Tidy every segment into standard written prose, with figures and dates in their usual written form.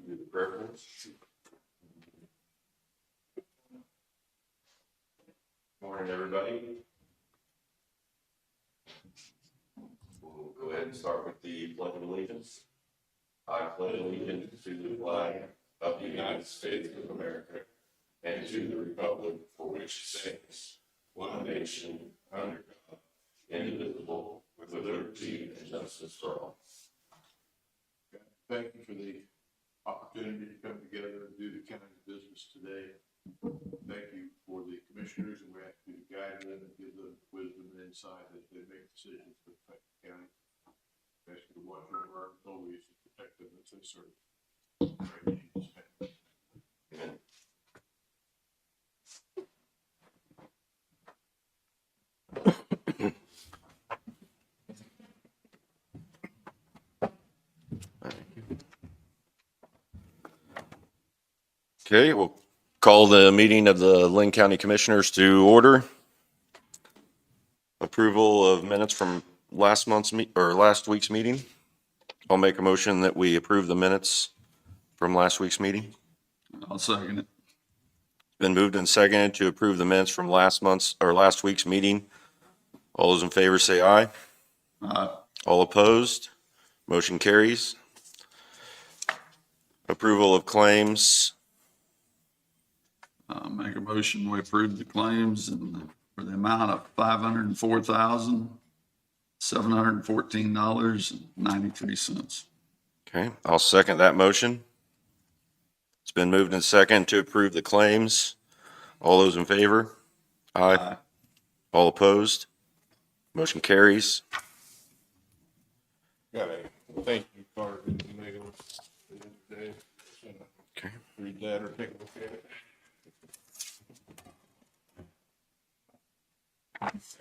Do the preference. Morning, everybody. We'll go ahead and start with the Pledge of Allegiance. I pledge allegiance to the flag of the United States of America and to the republic for which it stands, one nation, under God, indivisible, with liberty and justice for all. Thank you for the opportunity to come together and do the county's business today. Thank you for the commissioners, and we ask you to guide them and give them wisdom and insight as they make decisions that affect the county. We ask you to watch over our employees and protect them as they serve. Amen. Okay, we'll call the meeting of the Linn County Commissioners to order. Approval of minutes from last week's meeting. I'll make a motion that we approve the minutes from last week's meeting. I'll second it. Been moved and seconded to approve the minutes from last week's meeting. All those in favor say aye. Aye. All opposed? Motion carries. Approval of claims. Make a motion, we approve the claims and for the amount of $504,714.93. Okay, I'll second that motion. It's been moved and seconded to approve the claims. All those in favor? Aye. Aye. All opposed? Motion carries. Got a thank you card in the mail the other day. Okay. Read that or take a look at it.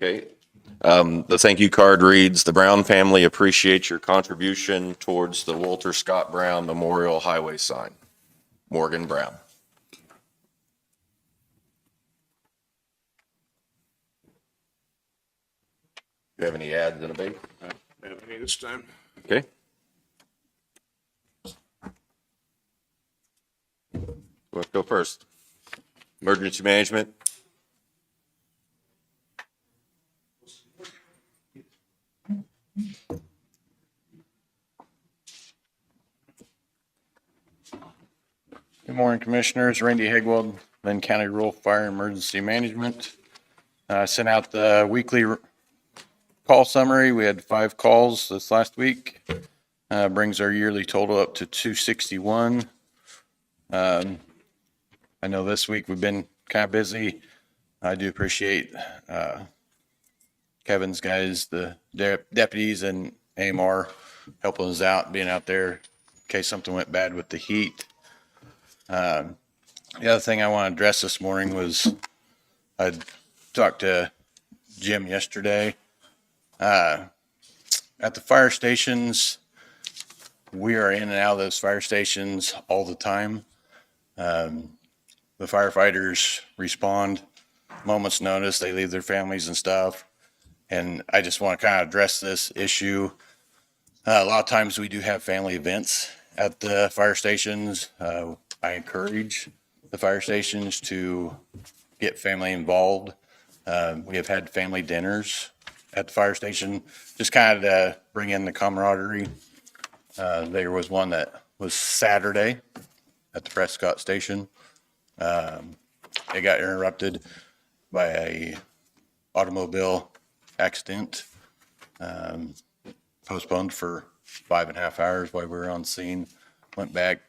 Okay. The thank you card reads, "The Brown family appreciates your contribution towards the Walter Scott Brown Memorial Highway sign. Morgan Brown." Do you have any ads and abatements? I don't have any this time. Okay. Let's go first. Emergency management. Good morning, Commissioners. Randy Hegwald, Linn County Rural Fire Emergency Management. Sent out the weekly call summary. We had 5 calls this last week. Brings our yearly total up to 261. I know this week we've been kind of busy. I do appreciate Kevin's guys, the deputies and AMR helping us out, being out there in case something went bad with the heat. The other thing I want to address this morning was I talked to Jim yesterday. At the fire stations, we are in and out of those fire stations all the time. The firefighters respond moments notice. They leave their families and stuff. And I just want to kind of address this issue. A lot of times we do have family events at the fire stations. I encourage the fire stations to get family involved. We have had family dinners at the fire station, just kind of to bring in the camaraderie. There was one that was Saturday at the Prescott station. It got interrupted by a automobile accident. Postponed for 5.5 hours while we were on scene. Went back.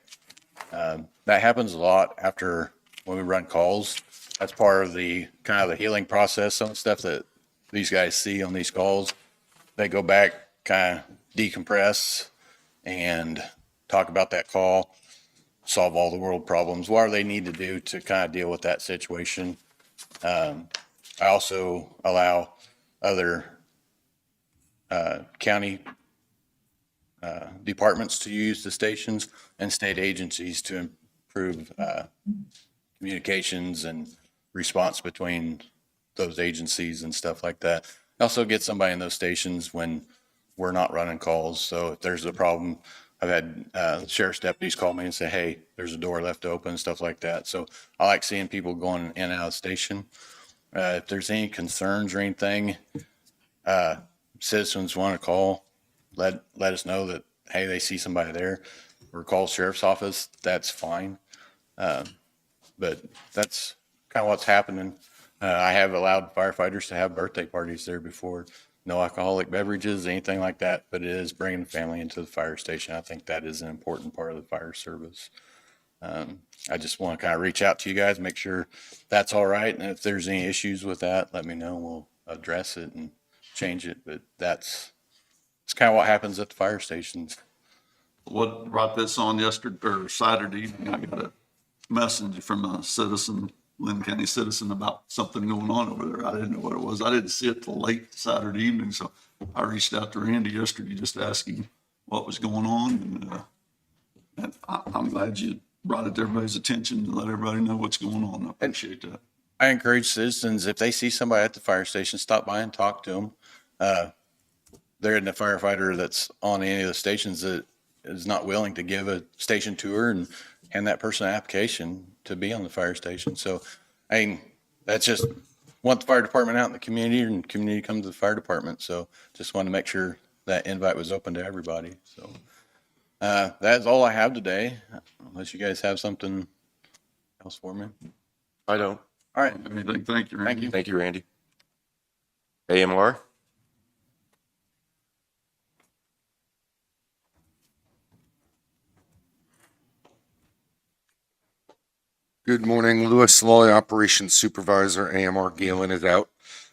That happens a lot after when we run calls. That's part of the kind of the healing process. Some of the stuff that these guys see on these calls, they go back, kind of decompress and talk about that call, solve all the world problems, what do they need to do to kind of deal with that situation. I also allow other county departments to use the stations and state agencies to improve communications and response between those agencies and stuff like that. Also get somebody in those stations when we're not running calls. So if there's a problem, I've had sheriff's deputies call me and say, hey, there's a door left open, stuff like that. So I like seeing people going in and out of the station. If there's any concerns or anything, citizens want to call, let us know that, hey, they see somebody there, or call sheriff's office, that's fine. But that's kind of what's happening. I have allowed firefighters to have birthday parties there before. No alcoholic beverages, anything like that, but it is bringing the family into the fire station. I think that is an important part of the fire service. I just want to kind of reach out to you guys, make sure that's all right. And if there's any issues with that, let me know. We'll address it and change it. But it's kind of what happens at the fire stations. What brought this on yesterday or Saturday evening? I got a message from a citizen, Linn County citizen, about something going on over there. I didn't know what it was. I didn't see it till late Saturday evening. So I reached out to Randy yesterday just asking what was going on. And I'm glad you brought it to everybody's attention to let everybody know what's going on. I appreciate that. I encourage citizens, if they see somebody at the fire station, stop by and talk to them. There isn't a firefighter that's on any of the stations that is not willing to give a station tour and hand that person an application to be on the fire station. So, I mean, that's just want the fire department out in the community, and the community comes to the fire department. So just wanted to make sure that invite was open to everybody. So that's all I have today, unless you guys have something else for me. I don't. All right. Anything? Thank you, Randy. Thank you. Thank you, Randy. AMR? Good morning, Lewis Loy, Operations Supervisor. AMR Galen is out.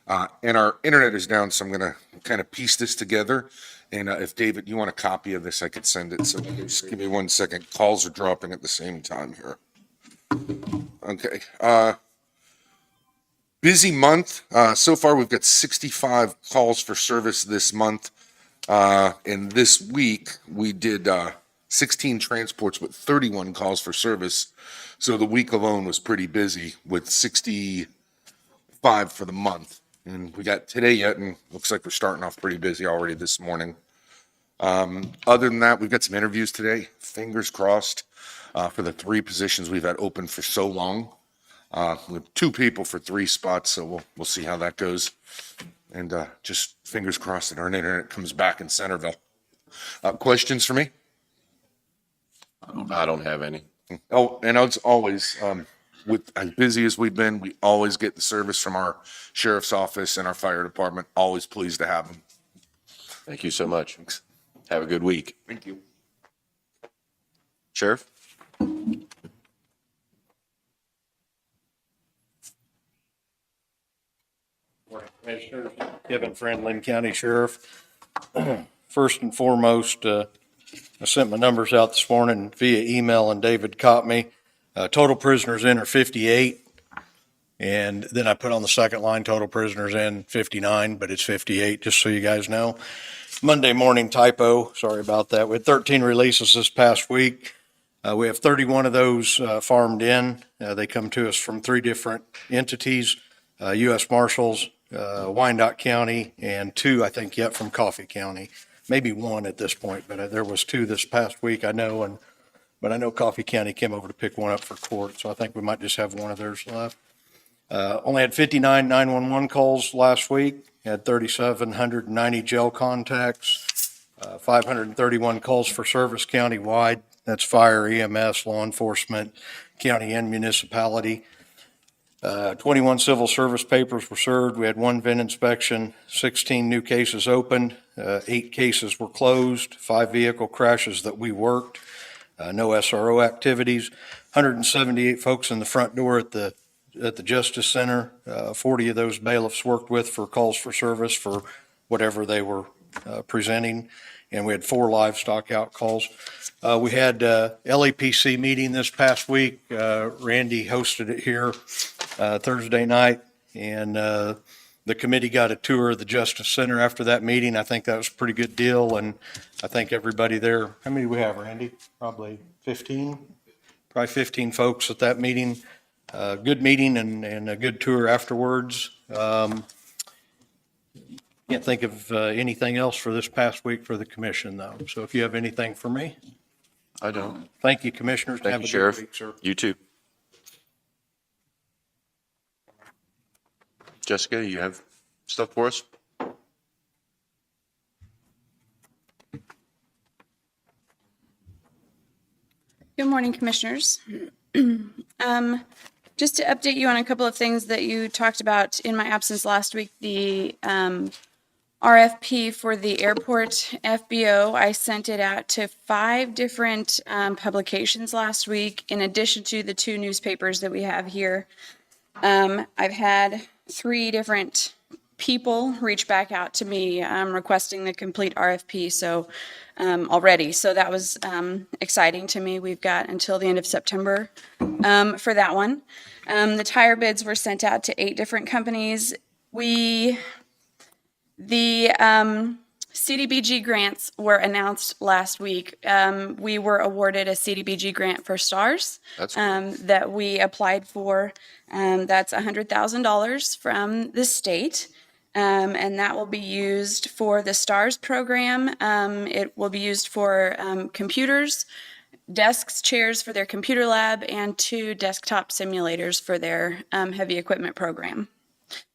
And our internet is down, so I'm going to kind of piece this together. And if David, you want a copy of this, I could send it. So just give me 1 second. Calls are dropping at the same time here. Okay. Busy month. So far, we've got 65 calls for service this month. And this week, we did 16 transports with 31 calls for service. So the week alone was pretty busy with 65 for the month. And we got today yet, and looks like we're starting off pretty busy already this morning. Other than that, we've got some interviews today. Fingers crossed for the 3 positions we've had open for so long. With 2 people for 3 spots, so we'll see how that goes. And just fingers crossed that our internet comes back in Centerville. Questions for me? I don't have any. Oh, and as always, with as busy as we've been, we always get the service from our sheriff's office and our fire department. Always pleased to have them. Thank you so much. Have a good week. Thank you. Sheriff? Morning, Commissioners. Kevin Friend, Linn County Sheriff. First and foremost, I sent my numbers out this morning via email, and David caught me. Total prisoners in are 58. And then I put on the second line, total prisoners in 59, but it's 58, just so you guys know. Monday morning typo, sorry about that. We had 13 releases this past week. We have 31 of those farmed in. They come to us from 3 different entities, U.S. Marshals, Wyandotte County, and 2, I think, yet from Coffee County. Maybe 1 at this point, but there was 2 this past week, I know. But I know Coffee County came over to pick 1 up for court, so I think we might just have 1 of theirs left. Only had 59 911 calls last week. Had 3,790 jail contacts, 531 calls for service countywide. That's fire, EMS, law enforcement, county and municipality. 21 civil service papers were served. We had 1 VIN inspection, 16 new cases opened, 8 cases were closed, 5 vehicle crashes that we worked, no SRO activities, 178 folks in the front door at the Justice Center. 40 of those bailiffs worked with for calls for service for whatever they were presenting. And we had 4 livestock out calls. We had LAPC meeting this past week. Randy hosted it here Thursday night. And The committee got a tour of the Justice Center after that meeting. I think that was a pretty good deal, and I think everybody there, how many do we have, Randy? Probably 15? Probably 15 folks at that meeting. Good meeting and a good tour afterwards. Can't think of anything else for this past week for the commission, though. So if you have anything for me, I don't. thank you, commissioners. Thank Have you, a good Sheriff. week, sir. You too. Jessica, you have stuff for us? Good morning, Commissioners. Just to update you on a couple of things that you talked about in my absence last week, the RFP for the airport FBO, I sent it out to 5 different publications last week, in addition to the 2 newspapers that we have here. I've had 3 different people reach back out to me requesting the complete RFP, so already. So that was exciting to me. We've got until the end of September for that one. The tire bids were sent out to 8 different companies. The CDBG grants were announced last week. We were awarded a CDBG grant for STARS That's cool. that we applied for. That's $100,000 from the state. And that will be used for the STARS program. It will be used for computers, desks, chairs for their computer lab, and 2 desktop simulators for their heavy equipment program.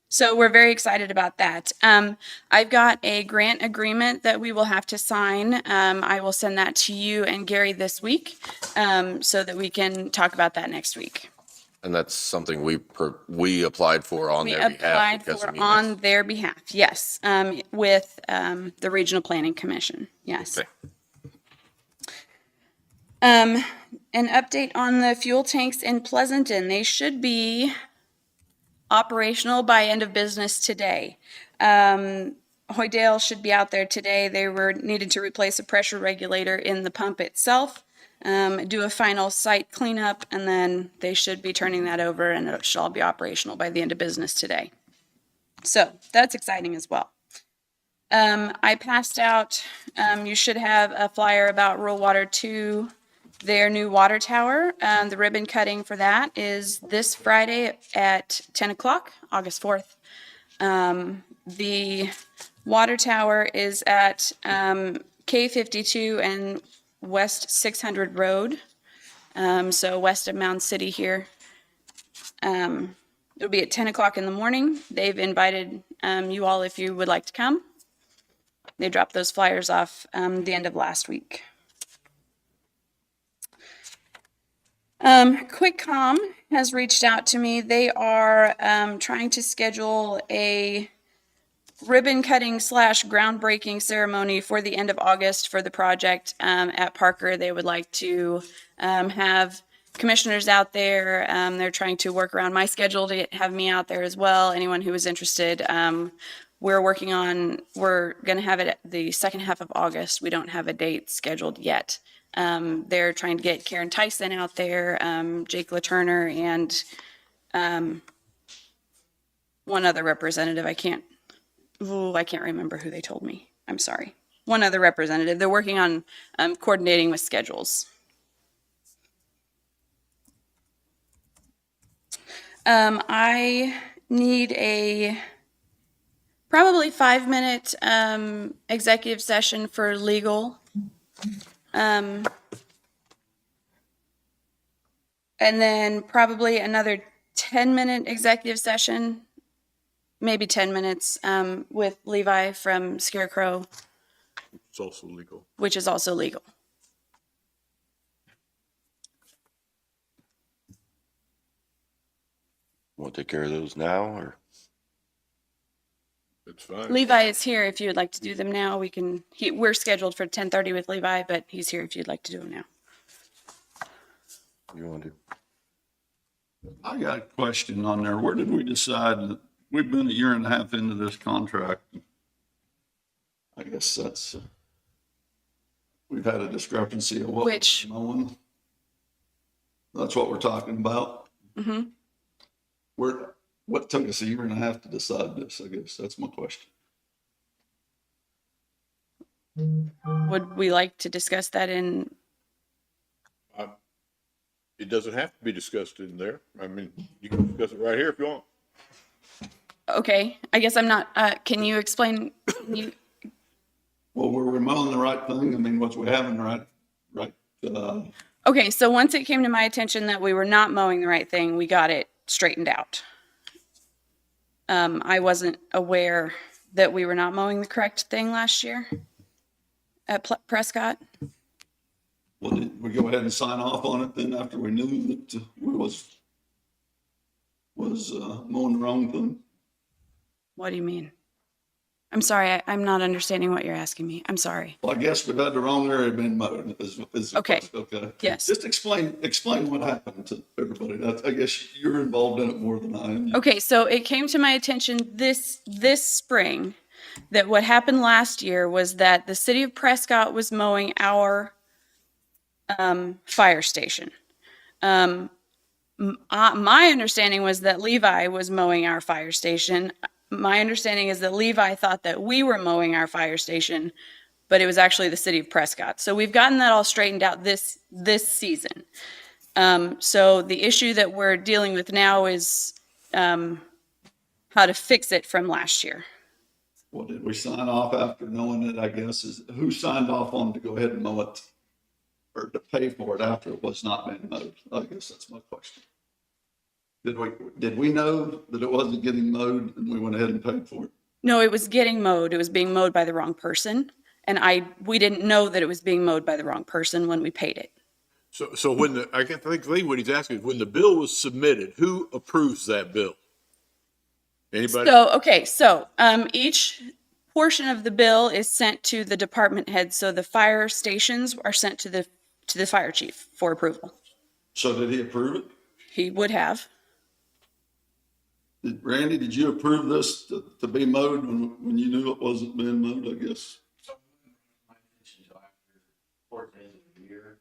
So we're very excited about that. I've got a grant agreement that we will have to sign. I will send that to you and Gary this week so that we can talk about that next week. And that's something we applied for on We their behalf. applied because for of on their behalf, yes, with the Regional Planning Commission, yes. Okay. An update on the fuel tanks in Pleasanton. They should be operational by end of business today. Hoydale should be out there today. They needed to replace a pressure regulator in the pump itself, do a final site cleanup, and then they should be turning that over, and it should all be operational by the end of business today. So that's exciting as well. I passed out, you should have a flyer about Rural Water 2, their new water tower. The ribbon cutting for that is this Friday at 10 o'clock, August 4th. The water tower is at K52 and West 600 Road, so west of Mound City here. It'll be at 10 o'clock in the morning. They've invited you all if you would like to come. They dropped those flyers off the end of last week. QuickCom has reached out to me. They are trying to schedule a ribbon cutting / groundbreaking ceremony for the end of August for the project at Parker. They would like to have commissioners out there. They're trying to work around my schedule to have me out there as well. Anyone who is interested. We're going to have it the second half of August. We don't have a date scheduled yet. They're trying to get Karen Tyson out there, Jake LaTurner, and one other representative. I can't remember who they told me. I'm sorry. One other representative. They're working on coordinating with schedules. I need a probably 5-minute executive session for legal. And then probably another 10-minute executive session, maybe 10 minutes, with Levi from Scarecrow, It's also legal. which is also legal. Want to take care of those now or? It's fine. Levi is here if you would like to do them now. We're scheduled for 10:30 with Levi, but he's here if you'd like to do them now. You want to? I got a question on there. Where did we decide that we've been 1.5 years into this contract? I guess we've had a discrepancy of what. Which? Mowing. That's what we're talking about. Mm-hmm. Where, what took us a year and a half to decide this, I guess, that's my question. Would we like to discuss that in, It doesn't have to be discussed in there. I mean, you can discuss it right here if you want. okay, I guess I'm not, can you explain, Well, were we mowing the right thing? I mean, was we having the right, okay, so once it came to my attention that we were not mowing the right thing, we got it straightened out. I wasn't aware that we were not mowing the correct thing last year at Prescott. well, did we go ahead and sign off on it then after we knew that we was mowing the wrong thing? What do you mean? I'm sorry, I'm not understanding what you're asking me. I'm sorry. Well, I guess we've had the wrong area been mowed. Okay. Okay. Yes. Just explain what happened to everybody. I guess you're involved in it more than I am. Okay, so it came to my attention this spring that what happened last year was that the city of Prescott was mowing our fire station. My understanding was that Levi was mowing our fire station. My understanding is that Levi thought that we were mowing our fire station, but it was actually the city of Prescott. So we've gotten that all straightened out this season. So the issue that we're dealing with now is how to fix it from last year. Well, did we sign off after knowing it, I guess, is who signed off on to go ahead and mow it or to pay for it after it was not being mowed? I guess that's my question. Did we know that it wasn't getting mowed and we went ahead and paid for it? No, it was getting mowed. It was being mowed by the wrong person. And we didn't know that it was being mowed by the wrong person when we paid it. So when I think what he's asking is when the bill was submitted, who approves that bill? Anybody? So each portion of the bill is sent to the department head. So the fire stations are sent to the fire chief for approval. So did he approve it? He would have. Randy, did you approve this to be mowed when you knew it wasn't being mowed, I guess? Towards the end of the year.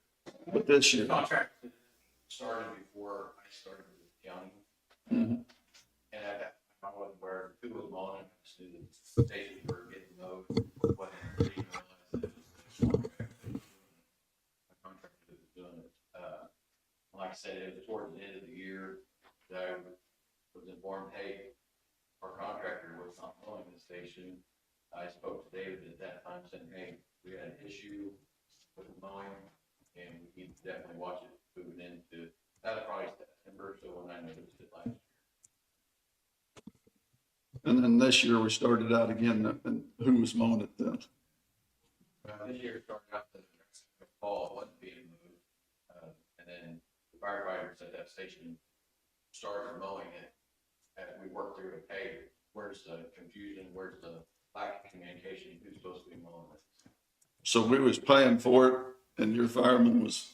But this year, Contract started before I started with the county. Mhm. And at that time, I wasn't aware of who was mowing, I just knew that the stations were getting mowed. Wasn't really realized that it was a contractor that was doing it. Like I said, it was towards the end of the year that I was informed, hey, our contractor was not mowing the station. I spoke to David at that time saying, hey, we had an issue with the mowing and we need to definitely watch it moving into, that was probably September, so when I noticed it last year. and then this year we started out again, and who was mowing it then? This year started out the fall, it wasn't being moved. And then the firefighters at that station started mowing it. As we worked through it, hey, where's the confusion, where's the lack of communication, who's supposed to be mowing it? So we was paying for it and your fireman was,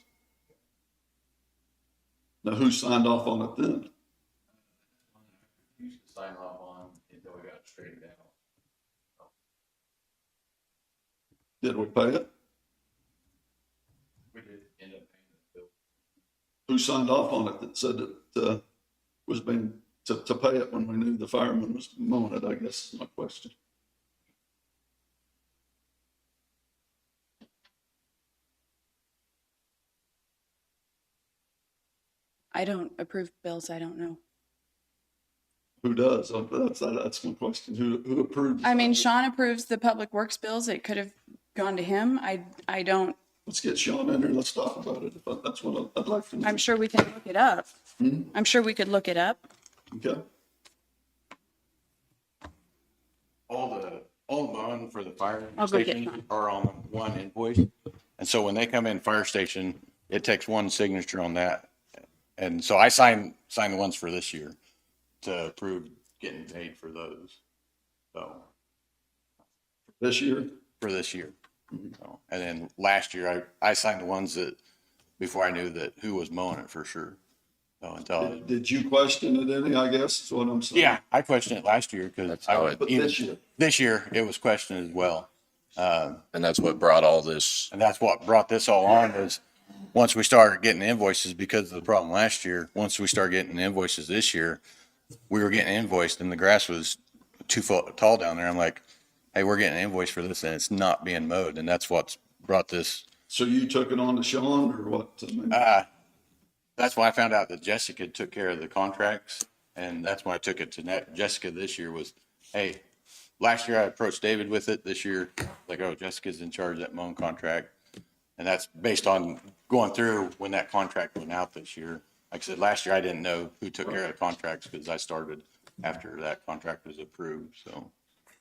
now who signed off on it then? Used to sign off on until we got it straightened out. Did we pay it? We did end up paying the bill. Who signed off on it that said it was being, to pay it when we knew the fireman was mowing it, I guess is my question. I don't approve bills. I don't know. Who does? That's my question. Who approves? I mean, Sean approves the public works bills. It could have gone to him. I don't, Let's get Sean in here. Let's talk about it. That's what I'd like to know. I'm sure we can look it up. I'm sure we could look it up. Okay. All the mowing for the fire I'll go get station Sean. are on one invoice. And so when they come in fire station, it takes one signature on that. And so I signed the ones for this year to approve getting paid for those. So This year? for this year. So, and then last year I signed the ones that before I knew that who was mowing it for sure. So until Did you question it any, I guess, is what I'm saying? yeah, I questioned it last year because That's how it- But this year? this year it was questioned as well. And that's what brought all this. And that's what brought this all on is once we started getting invoices because of the problem last year, once we started getting invoices this year, we were getting invoiced and the grass was 2 foot tall down there. I'm like, hey, we're getting an invoice for this and it's not being mowed. And that's what's brought this. So you took it on to Sean or what? I mean, That's why I found out that Jessica took care of the contracts. And that's why I took it to Jessica this year was, hey, last year I approached David with it. This year, like, oh, Jessica's in charge of that mowing contract. And that's based on going through when that contract went out this year. Like I said, last year I didn't know who took care of the contracts because I started after that contract was approved, so.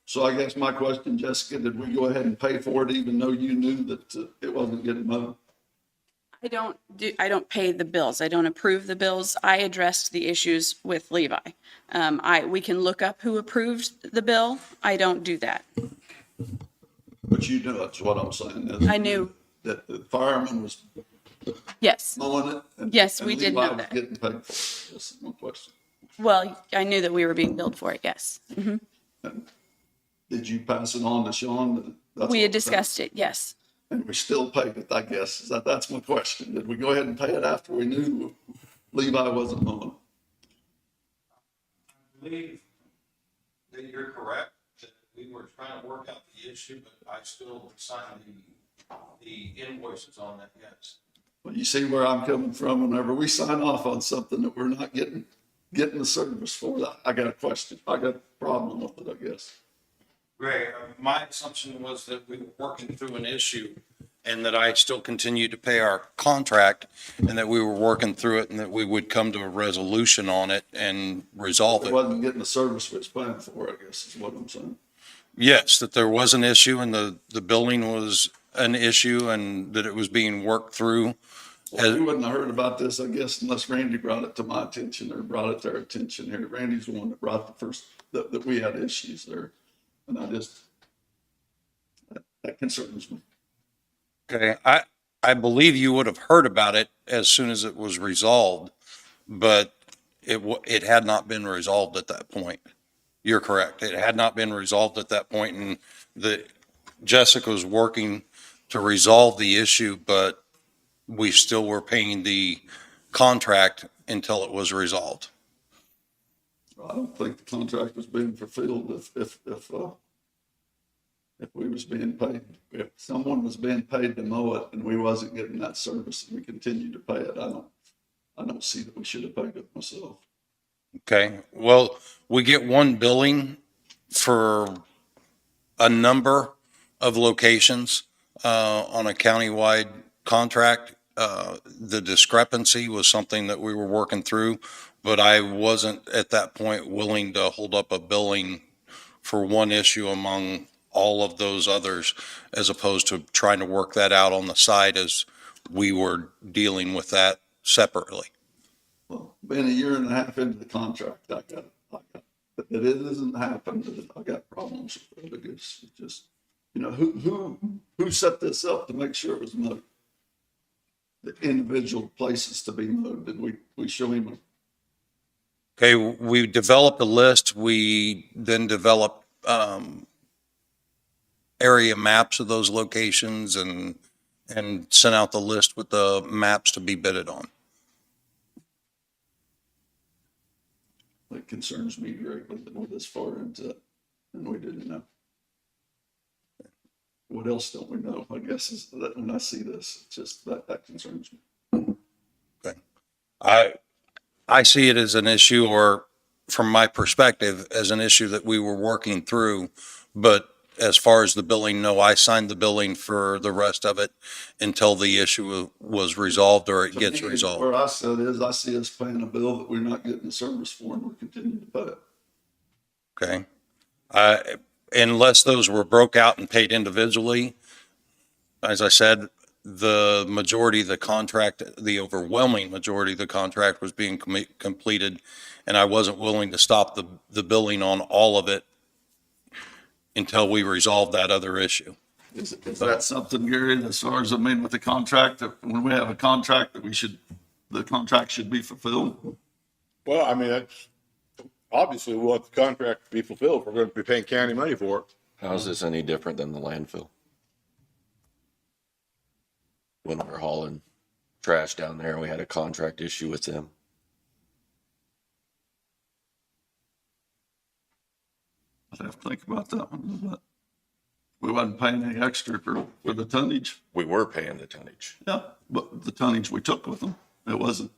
So I guess my question, Jessica, did we go ahead and pay for it even though you knew that it wasn't getting mowed? I don't pay the bills. I don't approve the bills. I addressed the issues with Levi. We can look up who approved the bill. I don't do that. But you knew, that's what I'm saying. is I knew. That the fireman was Yes. mowing it. And, Yes, we and did Levi know was that. getting paid for it. That's my question. Well, I knew that we were being billed for it, yes. Did you pass it on to Sean? That's We what had I'm discussed it, yes. saying. And we still paid it, I guess. That's my question. Did we go ahead and pay it after we knew Levi wasn't mowing? I believe that you're correct, that we were trying to work out the issue, but I still signed the invoices on that, yes. Well, you see where I'm coming from. Whenever we sign off on something that we're not getting the service for, I got a question. I got a problem with it, I guess. Ray, my assumption was that we were working through an issue and that I still continued to pay our contract and that we were working through it and that we would come to a resolution on it and resolve It it. wasn't getting the service we was paying for, I guess is what I'm saying. Yes, that there was an issue and the building was an issue and that it was being worked through. Well, you wouldn't have heard about this, I guess, unless Randy brought it to my attention or brought it to our attention here. Randy's the one that brought the first, that we had issues there. And that concerns me. Okay, I believe you would have heard about it as soon as it was resolved, but it had not been resolved at that point. You're correct. It had not been resolved at that point, and Jessica was working to resolve the issue, but we still were paying the contract until it was resolved. I don't think the contract was being fulfilled if we was being paid, if someone was being paid to mow it and we wasn't getting that service and we continued to pay it, I don't see that we should have paid it myself. Okay, well, we get one billing for a number of locations on a countywide contract. The discrepancy was something that we were working through, but I wasn't at that point willing to hold up a billing for one issue among all of those others, as opposed to trying to work that out on the side as we were dealing with that separately. Well, being a year and a half into the contract, I got it isn't happening. I got problems with it. It's just, who set this up to make sure it was mowed? The individual places to be mowed. Did we show him? Okay, we developed a list. We then developed area maps of those locations and sent out the list with the maps to be bidded on. It concerns me greatly that we're this far into it and we didn't know. What else don't we know? I guess is that when I see this, it's just that concerns me. Okay. I see it as an issue, or from my perspective, as an issue that we were working through. But as far as the billing, no, I signed the billing for the rest of it until the issue was resolved or it gets resolved. Where I said is I see us paying a bill that we're not getting the service for and we're continuing to pay it. Okay. Unless those were broke out and paid individually, as I said, the majority of the contract, the overwhelming majority of the contract was being completed, and I wasn't willing to stop the billing on all of it until we resolved that other issue. Is that something, Gary, as far as, with the contract, that when we have a contract that the contract should be fulfilled? Well, that's obviously we want the contract to be fulfilled. We're going to be paying county money for it. How is this any different than the landfill? When we were hauling trash down there, we had a contract issue with them. I'd have to think about that one, but we wasn't paying any extra for the tonnage. We were paying the tonnage, Yeah, but the tonnage we took with them, it wasn't,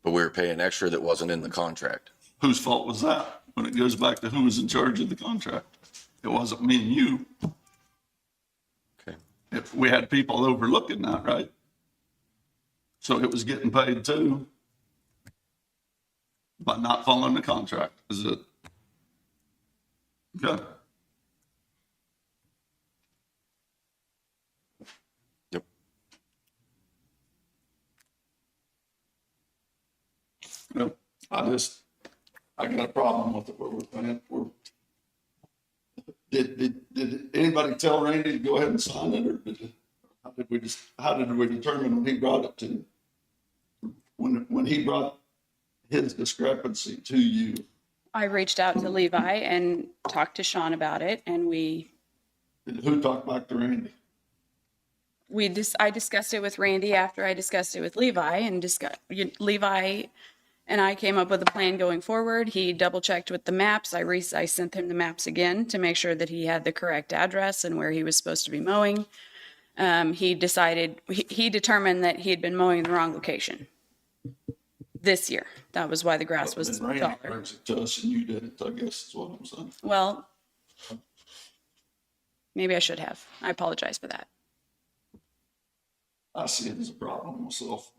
but we were paying extra that wasn't in the contract. whose fault was that? When it goes back to who was in charge of the contract. It wasn't me and you. Okay. If we had people overlooking that, right? So it was getting paid too, but not following the contract, is it? Okay. Yep. No, I got a problem with it, where we're paying, did anybody tell Randy to go ahead and sign it, or how did we determine when he brought it to, when he brought his discrepancy to you? I reached out to Levi and talked to Sean about it, and Who talked back to Randy? I discussed it with Randy after I discussed it with Levi, and Levi and I came up with a plan going forward. He double checked with the maps. I sent him the maps again to make sure that he had the correct address and where he was supposed to be mowing. He determined that he had been mowing in the wrong location this year. That was why the grass was Then Randy taller. brings it to us and you didn't, I guess is what I'm saying. Well, maybe I should have. I apologize for that. I see it as a problem myself.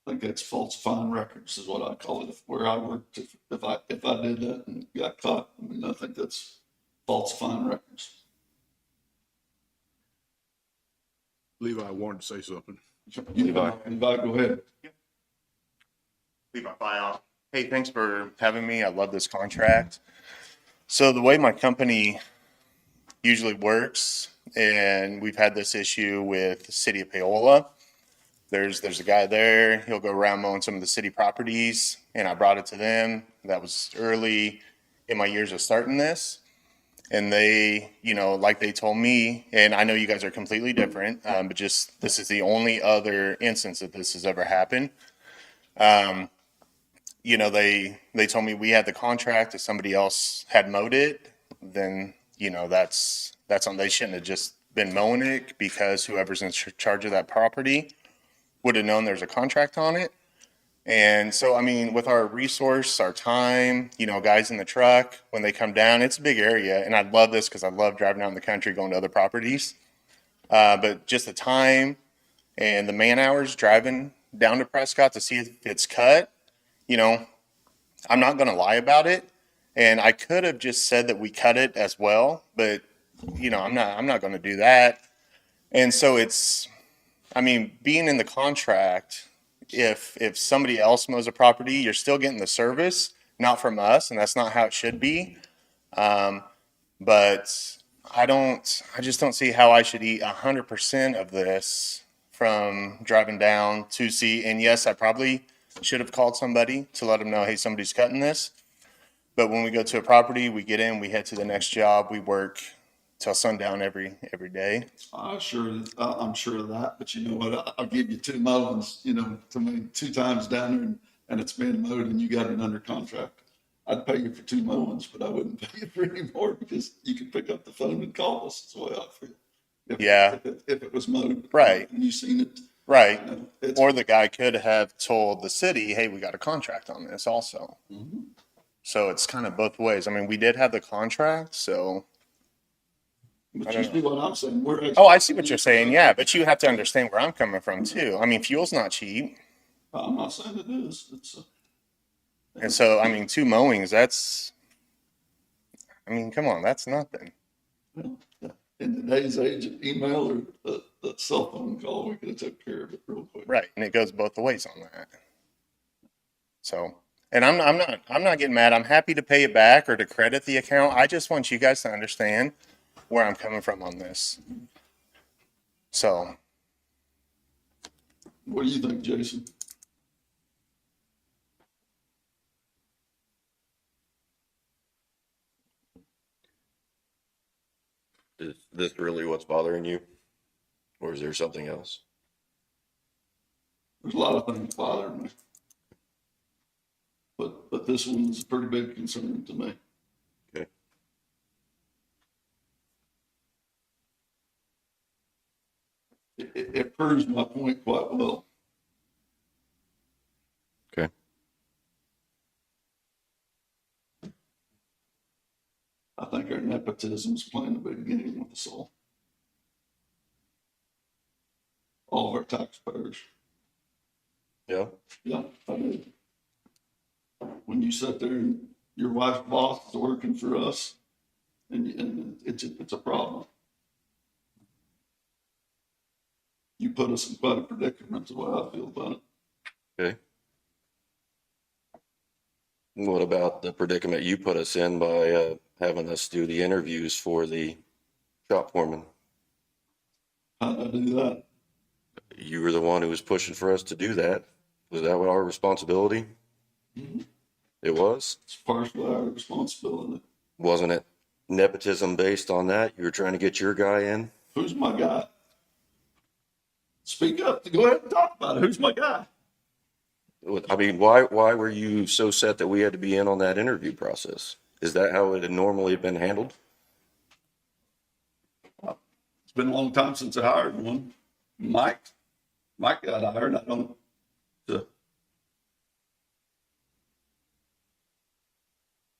I think that's falsifying records is what I call it, where I worked. If I did that and got caught, I mean, I think that's falsifying records. Levi wanted to say something. Levi, go ahead. Leave my file. Hey, thanks for having me. I love this contract. So the way my company usually works, and we've had this issue with the city of Paola. There's a guy there. He'll go around mowing some of the city properties, and I brought it to them. That was early in my years of starting this. And they, like they told me, and I know you guys are completely different, but just this is the only other instance that this has ever happened. They told me we had the contract. If somebody else had mowed it, then that's on. They shouldn't have just been mowing it, because whoever's in charge of that property would have known there's a contract on it. And so, I mean, with our resource, our time, guys in the truck, when they come down, it's a big area. And I love this because I love driving out in the country, going to other properties. But just the time and the man hours driving down to Prescott to see if it's cut, I'm not going to lie about it. And I could have just said that we cut it as well, but I'm not going to do that. And so being in the contract, if somebody else mows a property, you're still getting the service, not from us, and that's not how it should be. But I just don't see how I should eat 100% of this from driving down to see. And yes, I probably should have called somebody to let them know, hey, somebody's cutting this. But when we go to a property, we get in, we head to the next job, we work till sundown every day. I'm sure of that, but you know what? I'll give you 2 mowings, to me 2 times down there, and it's been mowed and you got it under contract. I'd pay you for 2 mowings, but I wouldn't pay you for any more, because you could pick up the phone and call us. That's the way I feel. If it was mowed. Right. And you seen it. Right. It's, Or the guy could have told the city, hey, we got a contract on this also. Mhm. So it's kind of both ways. I mean, we did have the contract, so. But you see what I'm saying? Oh, I see what you're saying. Yeah, but you have to understand where I'm coming from too. I mean, fuel's not cheap. I'm not saying it is. And so, 2 mowings, come on, that's nothing. Well, in today's age of email or the cell phone call, we could have took care of it real quick. Right. And it goes both ways on that. So, and I'm not getting mad. I'm happy to pay it back or to credit the account. I just want you guys to understand where I'm coming from on this. So. What do you think, Jason? Is this really what's bothering you? Or is there something else? There's a lot of things bothering me. But this one's a pretty big concern to me. Okay. It proves my point quite well. Okay. I think our nepotism is playing a big game with us all. All of our taxpayers. Yeah. Yeah, I do. When you sit there and your wife's boss is working for us, and it's a problem. You put us in quite a predicament, the way I feel about it. Okay. What about the predicament you put us in by having us do the interviews for the shop foreman? How'd I do that? You were the one who was pushing for us to do that. Was that what our responsibility? Mm-hmm. It was? It's partially our responsibility. Wasn't it nepotism based on that? You were trying to get your guy in? Who's my guy? Speak up. Go ahead and talk about it. Who's my guy? I mean, why were you so set that we had to be in on that interview process? Is that how it had normally been handled? It's been a long time since I hired one. Mike got hired. I don't.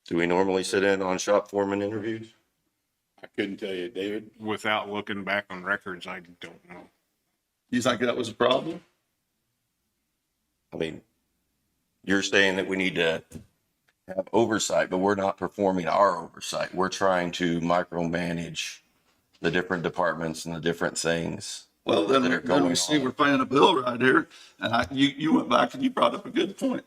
Do we normally sit in on shop foreman interviews? I couldn't tell you, David. Without looking back on records, I don't know. You think that was a problem? I mean, you're saying that we need to have oversight, but we're not performing our oversight. We're trying to micromanage the different departments and the different things. Well, then, that are then we going see on. we're paying a bill right here, and you went back and you brought up a good point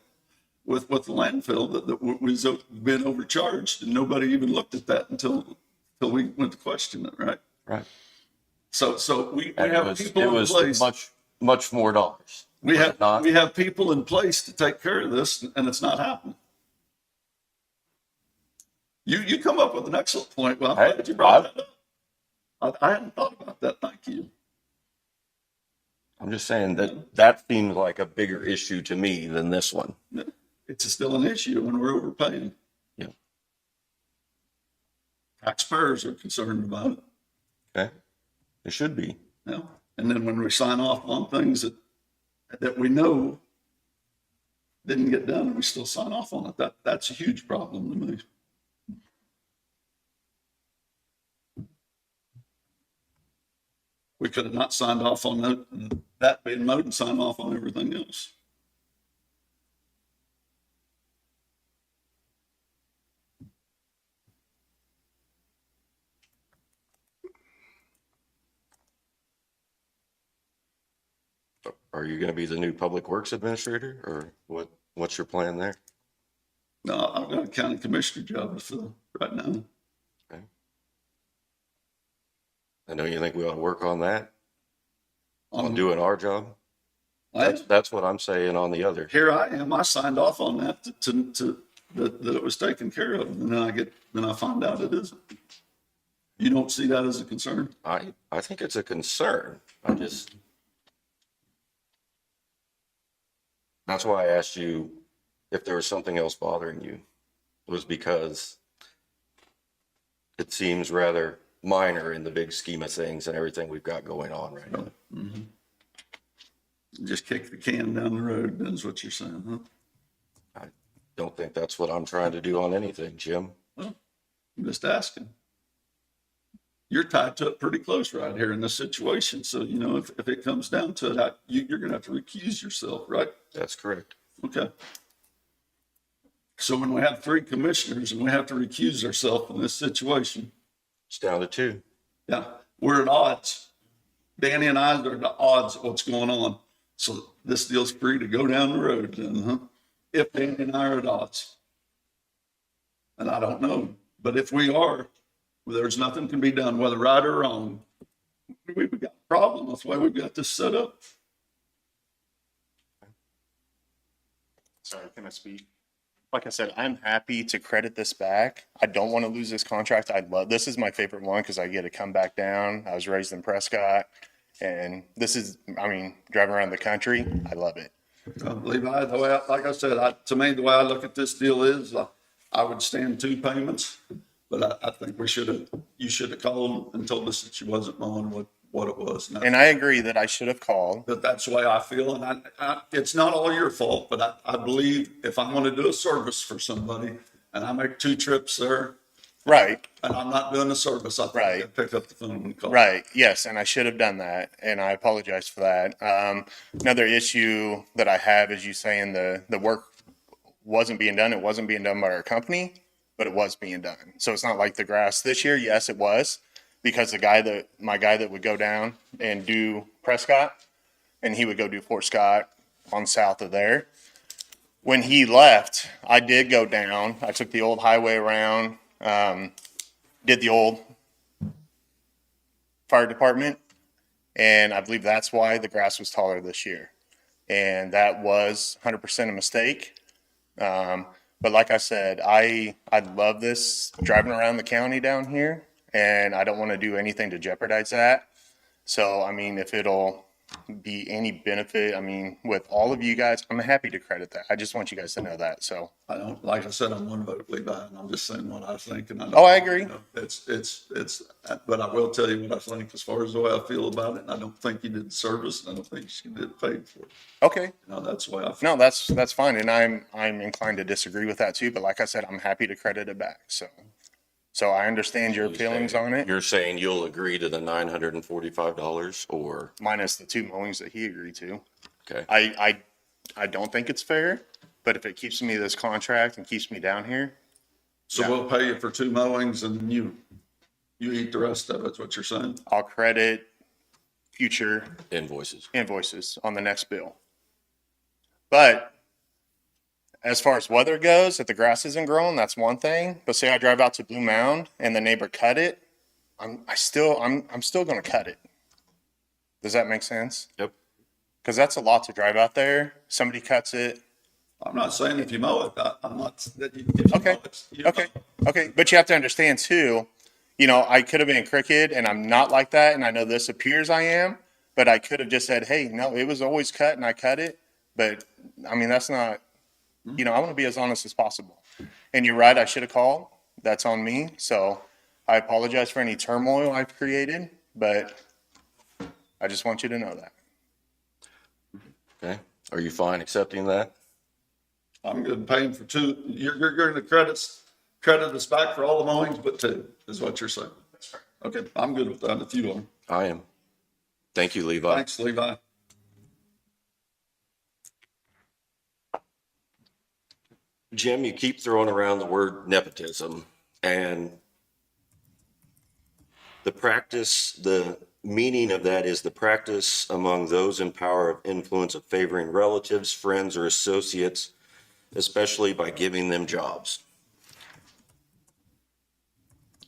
with the landfill that was been overcharged, and nobody even looked at that until we went to question it, right? Right. So we And have people in it place. was much more dollars. We Was have it not? we have people in place to take care of this, and it's not happening. You come up with an excellent point. Well, I'm Hey, glad you brought that up. I hadn't thought about that. Thank you. I'm just saying that seems like a bigger issue to me than this one. It's still an issue when we're overpaying. Yeah. Taxpayers are concerned about it. Okay. It should be. Yeah. And then when we sign off on things that we know didn't get done, and we still sign off on it, that's a huge problem to me. We could have not signed off on that being mowed and signed off on everything else. Are you going to be the new public works administrator, or what's your plan there? No, I've got a county commissioner job to fill right now. Okay. I know you think we ought to work on that, on doing our job. That's what I'm saying on the other. Here I am. I signed off on that that it was taken care of, and then I find out it isn't. You don't see that as a concern? I think it's a concern. That's why I asked you if there was something else bothering you. It was because it seems rather minor in the big scheme of things and everything we've got going on right now. Mm-hmm. Just kick the can down the road, is what you're saying, huh? I don't think that's what I'm trying to do on anything, Jim. Well, I'm just asking. You're tied to it pretty close right here in this situation. So, if it comes down to it, you're going to have to recuse yourself, right? That's correct. Okay. So when we have 3 commissioners and we have to recuse ourselves in this situation, It's down to 2. yeah, we're at odds. Danny and I are at odds of what's going on. So this deal's free to go down the road then, huh? If Danny and I are at odds. And I don't know, but if we are, there's nothing can be done, whether right or wrong. We've got a problem. That's why we've got this set up. Sorry, can I speak? like I said, I'm happy to credit this back. I don't want to lose this contract. This is my favorite one because I get to come back down. I was raised in Prescott, and this is, I mean, driving around the country, I love it. Levi, the way, like I said, to me, the way I look at this deal is, I would stand 2 payments, but I think you should have called and told us that you wasn't mowing what it was. And I agree that I should have called. But that's the way I feel, and it's not all your fault, but I believe if I'm gonna do a service for somebody, and I make 2 trips there, Right, and I'm not doing a service, I think I Right. pick up the phone and call. right. Yes, and I should have done that, and I apologize for that. Another issue that I have is you saying the work wasn't being done. It wasn't being done by our company, but it was being done. So it's not like the grass this year. Yes, it was, because my guy that would go down and do Prescott, and he would go do Fort Scott on south of there. When he left, I did go down. I took the old highway around, did the old fire department, and I believe that's why the grass was taller this year. And that was 100% a mistake. But like I said, I love this driving around the county down here, and I don't want to do anything to jeopardize that. So, I mean, if it'll be any benefit, I mean, with all of you guys, I'm happy to credit that. I just want you guys to know that. So, I don't, like I said, I'm one vote Levi, and I'm just saying what I think, and I don't. Oh, I agree. You know, it's, but I will tell you what I think as far as the way I feel about it, and I don't think you did service, and I don't think you did paid for it. okay. You know, that's the way I feel. No, that's fine. And I'm inclined to disagree with that too. But like I said, I'm happy to credit it back. So I understand your feelings on it, You're saying you'll agree to the $945 or, minus the 2 mowings that he agreed to. okay, I don't think it's fair, but if it keeps me this contract and keeps me down here, So we'll pay you for 2 mowings, and you eat the rest of it, is what you're saying? I'll credit future invoices. invoices on the next bill. But as far as weather goes, if the grass isn't growing, that's one thing. But say I drive out to Blue Mound and the neighbor cut it, I'm still going to cut it. Does that make sense? Yep. Because that's a lot to drive out there. Somebody cuts it. I'm not saying if you mow it, I'm not, that you. If you Okay. mow it, you mow Okay. it. Okay. But you have to understand too, I could have been crooked and I'm not like that. And I know this appears I am, but I could have just said, hey, no, it was always cut and I cut it. But I mean, that's not, I want to be as honest as possible. And you're right. I should have called. That's on me. So I apologize for any turmoil I've created, but I just want you to know that. Okay. Are you fine accepting that? I'm good paying for 2. You're going to credit us back for all the mowings, but 2, is what you're saying. That's right. Okay, I'm good with that if you are. I am. Thank you, Levi. Thanks, Levi. Jim, you keep throwing around the word nepotism, and the meaning of that is the practice among those in power of influence of favoring relatives, friends, or associates, especially by giving them jobs.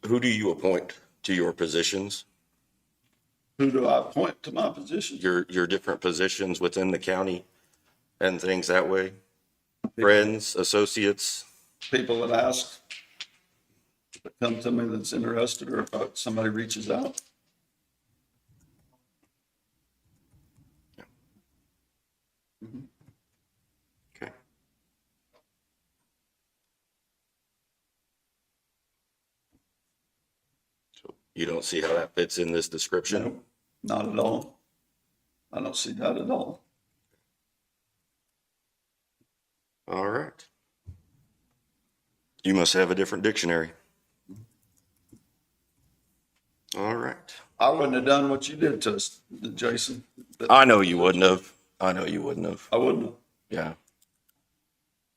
Who do you appoint to your positions, Who do I appoint to my position? your different positions within the county and things that way? Friends, associates? People that ask, that come to me that's interested, or if somebody reaches out. Okay. So you don't see how that fits in this description? No, not at all. I don't see that at all. All right. You must have a different dictionary. All right. I wouldn't have done what you did to us, Jason. I know you wouldn't have. I know you wouldn't have. I wouldn't have. Yeah.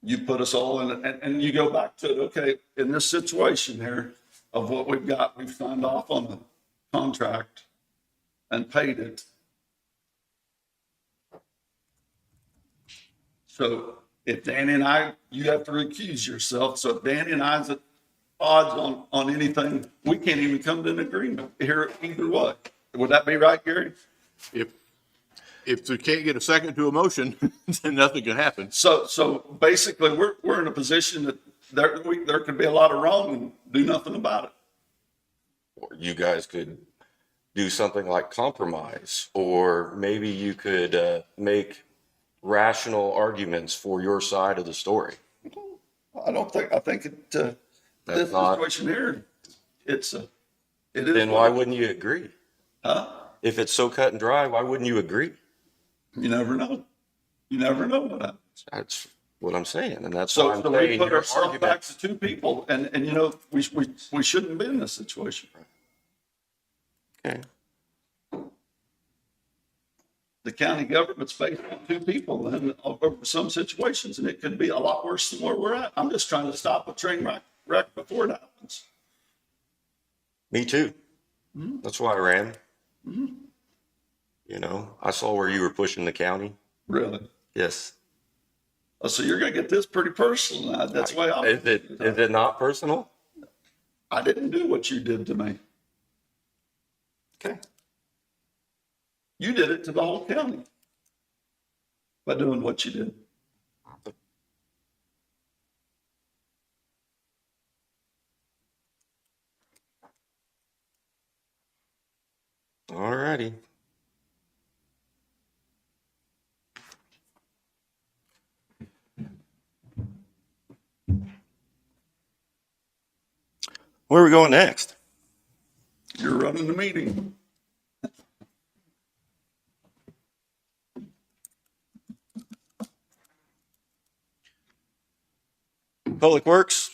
You put us all in it, and you go back to, okay, in this situation here of what we've got, we've signed off on the contract and paid it. So if Danny and I, you have to recuse yourself. So if Danny and I's at odds on anything, we can't even come to an agreement here either way. Would that be right, Gary? if they can't get a second to a motion, then nothing can happen. So basically, we're in a position that there could be a lot of wrong and do nothing about it. Or you guys could do something like compromise, or maybe you could make rational arguments for your side of the story. I think this That's not, situation here, it is. then what why it is. wouldn't you agree? Huh? If it's so cut and dry, why wouldn't you agree? You never know. You never know what happens. That's what I'm saying, and that's So, why I'm so we saying put your ourselves argument. back to two people, and you know, we shouldn't be in this situation. Okay. The county government's based on two people and over some situations, and it could be a lot worse than where we're at. I'm just trying to stop a train wreck before it happens. Me too. Mm-hmm. That's why I ran. You know, I saw where you were pushing the county. Really? Yes. Oh, so you're gonna get this pretty personal now. That's the way Is it not personal? I didn't do what you did to me. Okay. You did it to the whole county by doing what you did. All righty. Where are we going next? You're running the meeting. Public Works?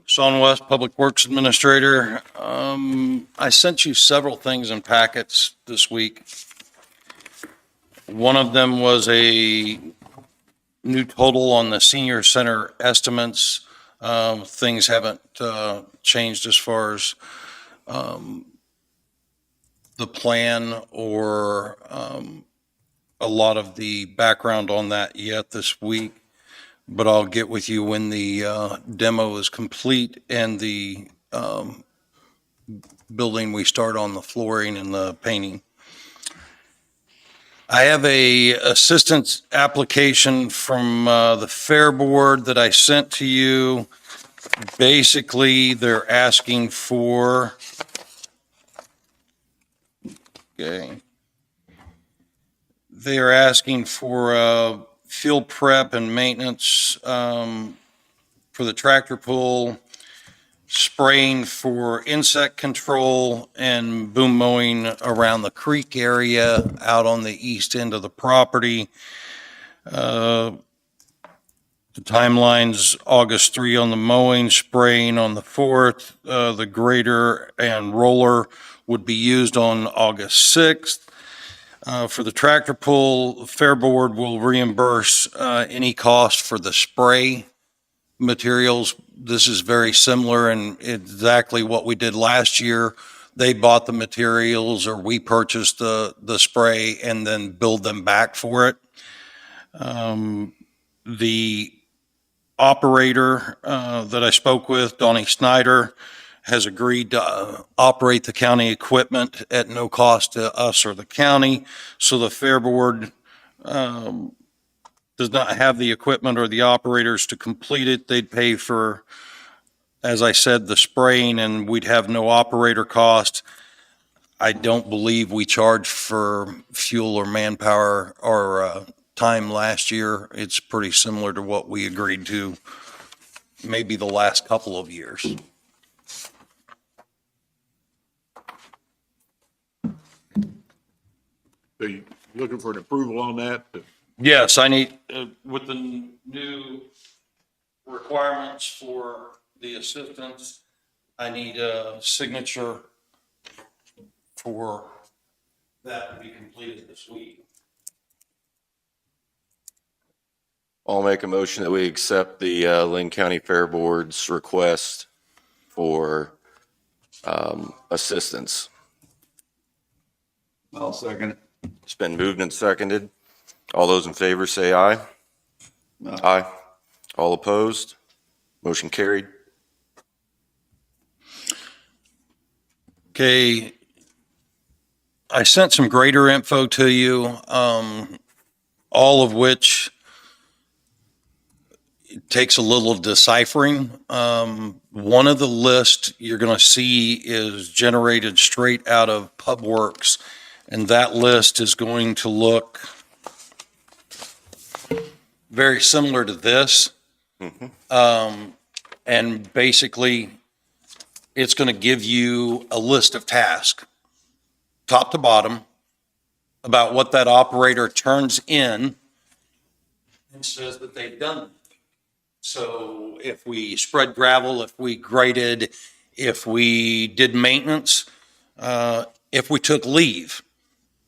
Sean West, Public Works Administrator. I sent you several things in packets this week. One of them was a new total on the senior center estimates. Things haven't changed as far as the plan or a lot of the background on that yet this week. But I'll get with you when the demo is complete and the building, we start on the flooring and the painting. I have a assistance application from the Fair Board that I sent to you. Basically, they're asking for, okay, they are asking for field prep and maintenance for the tractor pull, spraying for insect control, and boom mowing around the creek area out on the east end of the property. The timeline's August 3 on the mowing, spraying on the 4th. The grader and roller would be used on August 6th. For the tractor pull, Fair Board will reimburse any cost for the spray materials. This is very similar and exactly what we did last year. They bought the materials or we purchased the spray and then billed them back for it. The operator that I spoke with, Donnie Snyder, has agreed to operate the county equipment at no cost to us or the county. So the Fair Board does not have the equipment or the operators to complete it. They'd pay for, as I said, the spraying, and we'd have no operator cost. I don't believe we charged for fuel or manpower or time last year. It's pretty similar to what we agreed to maybe the last couple of years. So you looking for an approval on that? Yes, I need, with the new requirements for the assistance, I need a signature for that to be completed this week. I'll make a motion that we accept the Linn County Fair Board's request for assistance. I'll second it. It's been moved and seconded. All those in favor say aye. Aye. All opposed? Motion carried. Okay. I sent some greater info to you, all of which takes a little deciphering. One of the lists you're going to see is generated straight out of PubWorks, and that list is going to look very similar to this. And basically, it's going to give you a list of tasks, top to bottom, about what that operator turns in and says that they've done. So if we spread gravel, if we graded, if we did maintenance, if we took leave,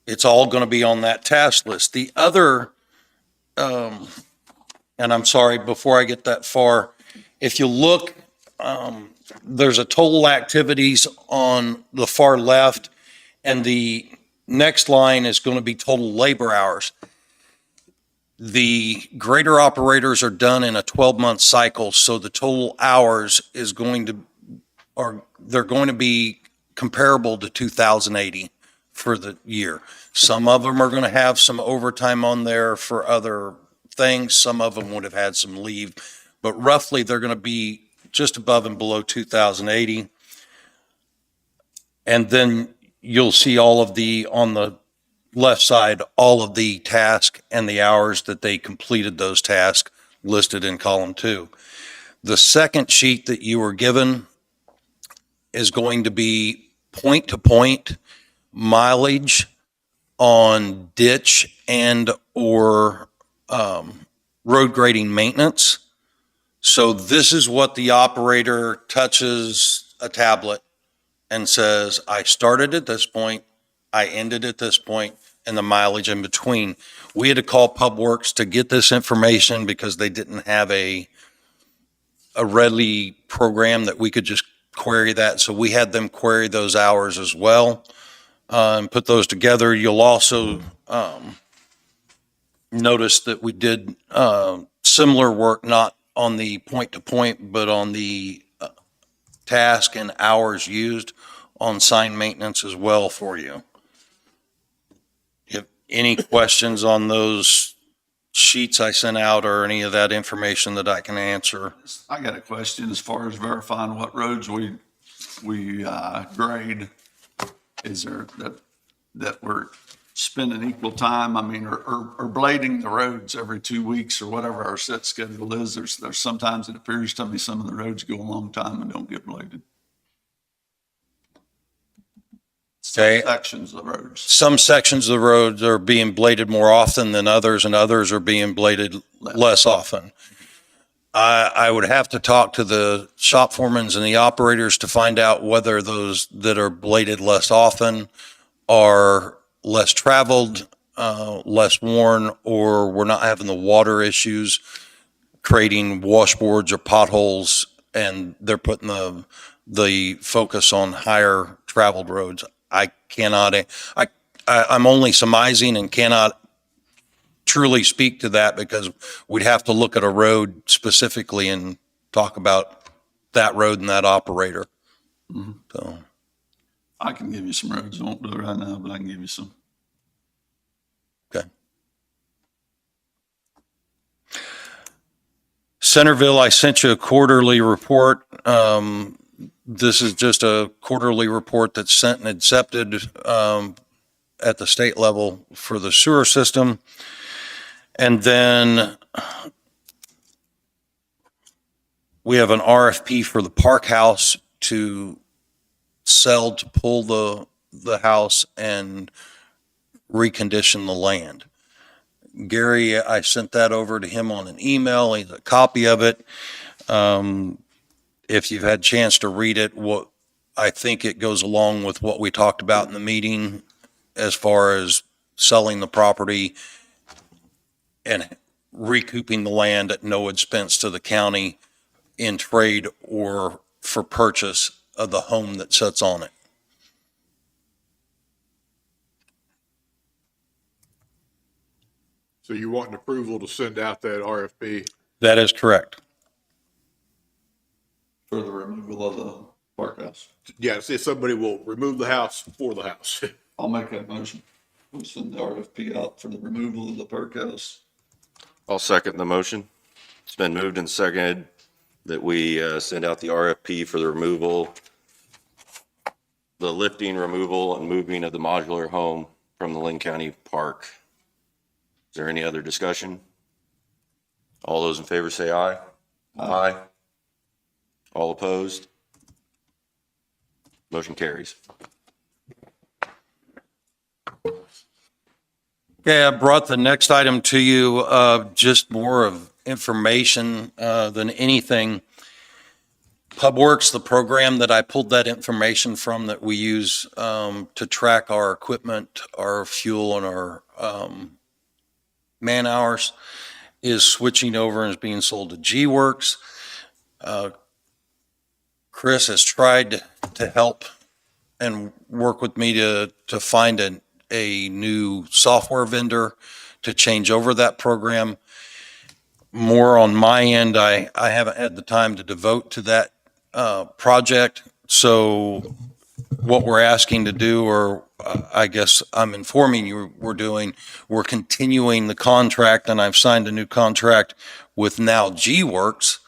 it's all going to be on that task list. The other, and I'm sorry, before I get that far, if you look, there's a total activities on the far left, and the next line is going to be total labor hours. The grader operators are done in a 12-month cycle, so the total hours is going to, or they're going to be comparable to 2,080 for the year. Some of them are going to have some overtime on there for other things. Some of them would have had some leave, but roughly they're going to be just above and below 2,080. And then you'll see all of the, on the left side, all of the task and the hours that they completed those tasks listed in column 2. The second sheet that you were given is going to be point to point mileage on ditch and or road grading maintenance. So this is what the operator touches a tablet and says, I started at this point, I ended at this point, and the mileage in between. We had to call PubWorks to get this information because they didn't have a readily program that we could just query that. So we had them query those hours as well, and put those together. You'll also notice that we did similar work, not on the point to point, but on the task and hours used on sign maintenance as well for you. If any questions on those sheets I sent out or any of that information that I can answer? I got a question as far as verifying what roads we grade. Is there that we're spending equal time? I mean, or blading the roads every 2 weeks or whatever our set schedule is. There's sometimes it appears to me some of the roads go a long time and don't get bladed. Okay. Sections of roads. Some sections of the roads are being bladed more often than others, and others are being bladed less often. I would have to talk to the shop foremans and the operators to find out whether those that are bladed less often are less traveled, less worn, or we're not having the water issues creating washboards or potholes, and they're putting the focus on higher traveled roads. I cannot, I'm only surmising and cannot truly speak to that because we'd have to look at a road specifically and talk about that road and that operator. Mm-hmm. So I can give you some roads. I won't do it right now, but I can give you some. okay. Centerville, I sent you a quarterly report. This is just a quarterly report that's sent and accepted at the state level for the sewer system. And then we have an RFP for the park house to sell, to pull the house and recondition the land. Gary, I sent that over to him on an email. He's a copy of it. If you've had a chance to read it, what I think it goes along with what we talked about in the meeting as far as selling the property and recouping the land at no expense to the county in trade or for purchase of the home that sits on it. So you want an approval to send out that RFP? That is correct. For the removal of Park House. Yeah, see if somebody will remove the house for the house. I'll make that motion. We'll send the RFP out for the removal of the Park House. I'll second the motion. It's been moved and seconded that we send out the RFP for the removal, the lifting, removal, and moving of the modular home from the Linn County Park. Is there any other discussion? All those in favor say aye. Aye. All opposed? Motion carries. Okay, I brought the next item to you, just more of information than anything. PubWorks, the program that I pulled that information from that we use to track our equipment, our fuel, and our man hours, is switching over and is being sold to G-Works. Chris has tried to help and work with me to find a new software vendor to change over that program. More on my end, I haven't had the time to devote to that project. So what we're asking to do, or I guess I'm informing you we're continuing the contract, and I've signed a new contract with now G-Works,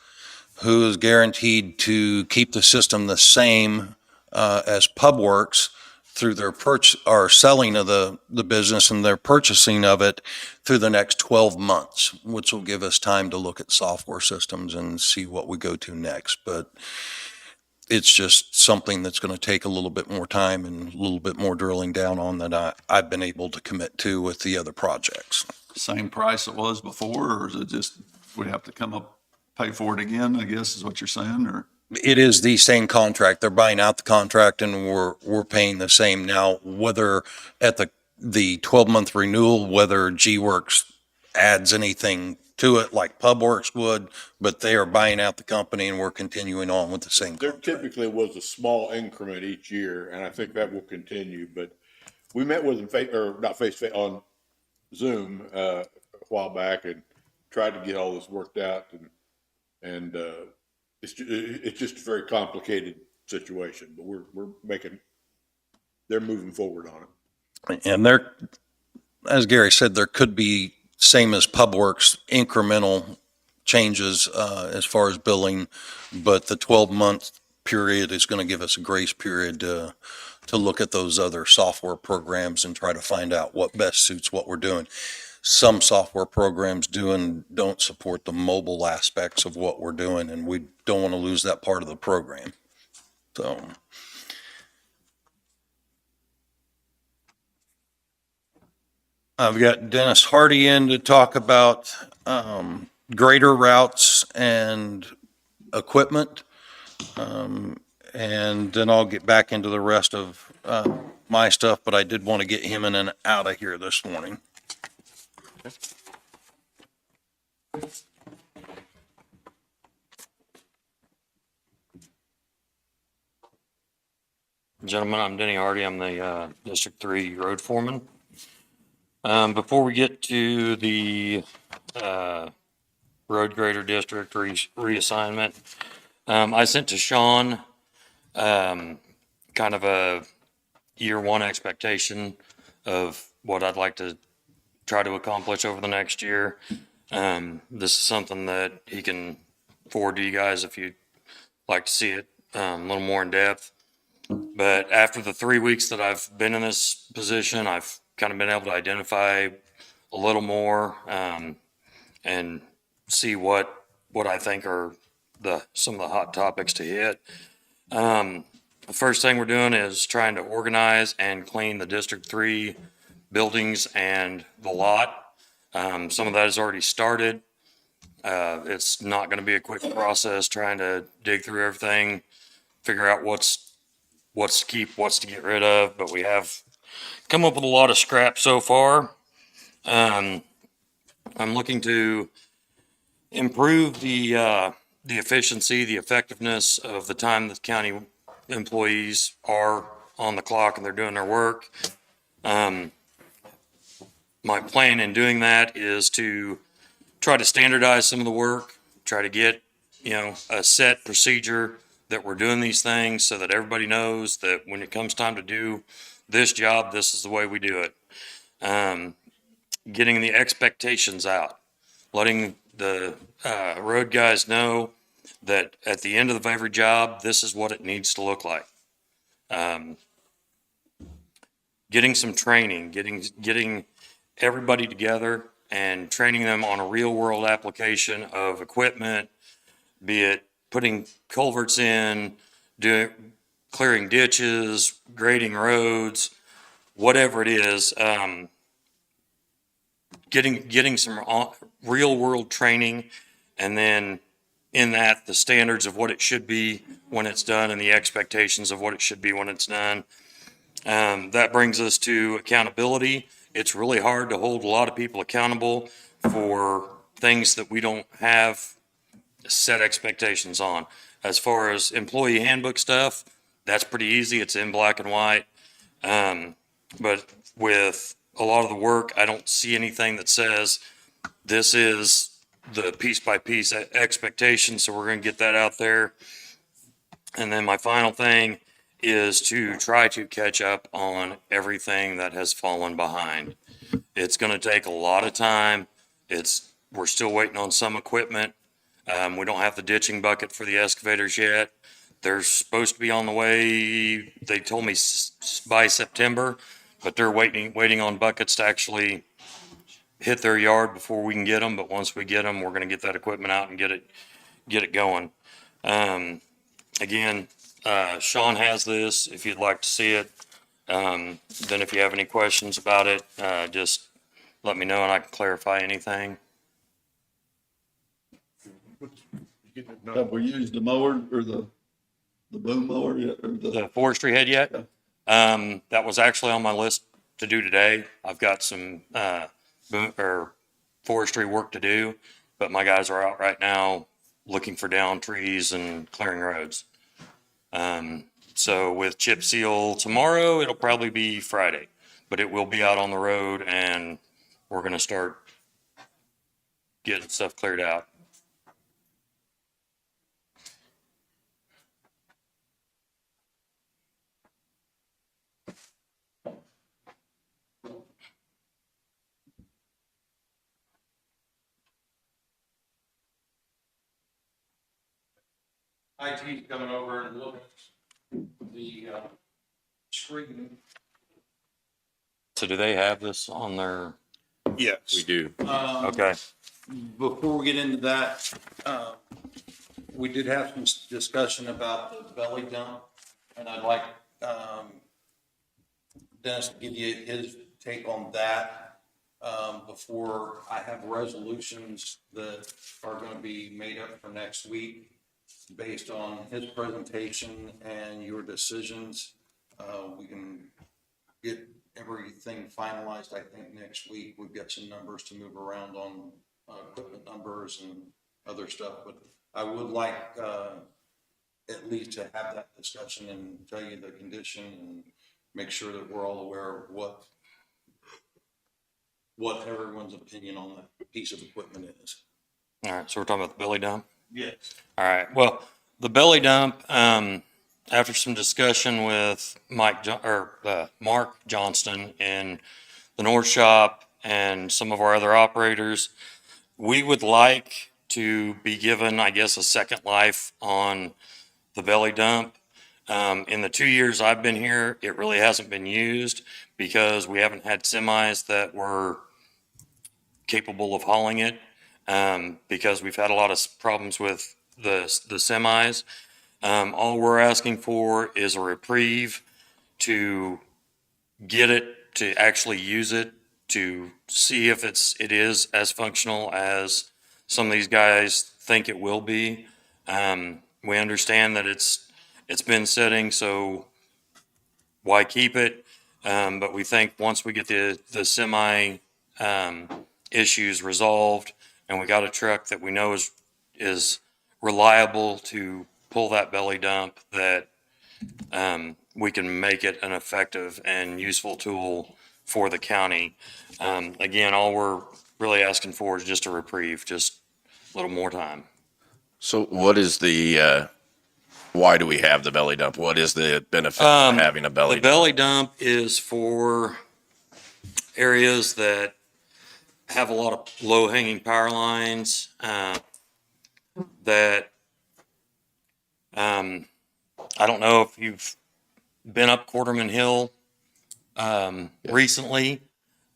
who is guaranteed to keep the system the same as PubWorks through their selling of the business and their purchasing of it through the next 12 months, which will give us time to look at software systems and see what we go to next. But it's just something that's going to take a little bit more time and a little bit more drilling down on than I've been able to commit to with the other projects. Same price it was before, or is it just, we have to come up, pay for it again, I guess is what you're saying, or? It is the same contract. They're buying out the contract and we're paying the same. Now, whether at the 12-month renewal, whether G-Works adds anything to it like PubWorks would, but they are buying out the company and we're continuing on with the same There contract. typically was a small increment each year, and I think that will continue, but we met with them not face to face, on Zoom, a while back and tried to get all this worked out, and it's just a very complicated situation, but they're moving forward on it. And there, as Gary said, there could be, same as PubWorks, incremental changes as far as billing, but the 12-month period is going to give us a grace period to look at those other software programs and try to find out what best suits what we're doing. Some software programs do and don't support the mobile aspects of what we're doing, and we don't want to lose that part of the program. So. I've got Dennis Hardy in to talk about grader routes and equipment. And then I'll get back into the rest of my stuff, but I did want to get him in and out of here this morning. Gentlemen, I'm Denny Hardy. I'm the District 3 road foreman. Before we get to the road grader district reassignment, I sent to Sean kind of a year one expectation of what I'd like to try to accomplish over the next year. This is something that he can forward to you guys if you'd like to see it a little more in depth. But after the 3 weeks that I've been in this position, I've kind of been able to identify a little more and see what I think are some of the hot topics to hit. The first thing we're doing is trying to organize and clean the District 3 buildings and the lot. Some of that has already started. It's not going to be a quick process trying to dig through everything, figure out what's to keep, what's to get rid of, but we have come up with a lot of scrap so far. I'm looking to improve the efficiency, the effectiveness of the time that county employees are on the clock and they're doing their work. My plan in doing that is to try to standardize some of the work, try to get, a set procedure that we're doing these things so that everybody knows that when it comes time to do this job, this is the way we do it. Getting the expectations out, letting the road guys know that at the end of every job, this is what it needs to look like. Getting some training, getting everybody together and training them on a real world application of equipment, be it putting culverts in, doing, clearing ditches, grading roads, whatever it is, getting some real world training, and then in that, the standards of what it should be when it's done and the expectations of what it should be when it's done. That brings us to accountability. It's really hard to hold a lot of people accountable for things that we don't have set expectations on. As far as employee handbook stuff, that's pretty easy. It's in black and white. But with a lot of the work, I don't see anything that says this is the piece by piece expectation. So we're going to get that out there. And then my final thing is to try to catch up on everything that has fallen behind. It's going to take a lot of time. We're still waiting on some equipment. We don't have the ditching bucket for the excavators yet. They're supposed to be on the way. They told me by September, but they're waiting on buckets to actually hit their yard before we can get them. But once we get them, we're going to get that equipment out and get it going. Again, Sean has this if you'd like to see it. Then if you have any questions about it, just let me know and I can clarify anything. Have we used the mower or the boom mower yet, or The forestry head yet? That was actually on my list to do today. I've got some, forestry work to do, but my guys are out right now looking for down trees and clearing roads. So with chip seal tomorrow, it'll probably be Friday, but it will be out on the road and we're going to start getting stuff cleared out. IT's coming over and looking at the screen. So do they have this on their? Yes. We do. Okay. Before we get into that, we did have some discussion about the belly dump, and I'd like Dennis to give you his take on that before I have resolutions that are going to be made up for next week based on his presentation and your decisions. We can get everything finalized, I think, next week. We've got some numbers to move around on equipment numbers and other stuff, but I would like at least to have that discussion and tell you the condition and make sure that we're all aware of what everyone's opinion on that piece of equipment is. All right. So we're talking about the belly dump. Yes. All right. Well, the belly dump, after some discussion with Mark Johnston in the North Shop and some of our other operators, we would like to be given, I guess, a second life on the belly dump. In the 2 years I've been here, it really hasn't been used because we haven't had semis that were capable of hauling it, because we've had a lot of problems with the semis. All we're asking for is a reprieve to get it, to actually use it, to see if it is as functional as some of these guys think it will be. We understand that it's been sitting, so why keep it? But we think once we get the semi issues resolved and we got a truck that we know is reliable to pull that belly dump, that we can make it an effective and useful tool for the county. Again, all we're really asking for is just a reprieve, just a little more time. So what is the why do we have the belly dump? What is the benefit of having a belly The dump? belly dump is for areas that have a lot of low hanging power lines, that, I don't know if you've been up Quarterman Hill, recently.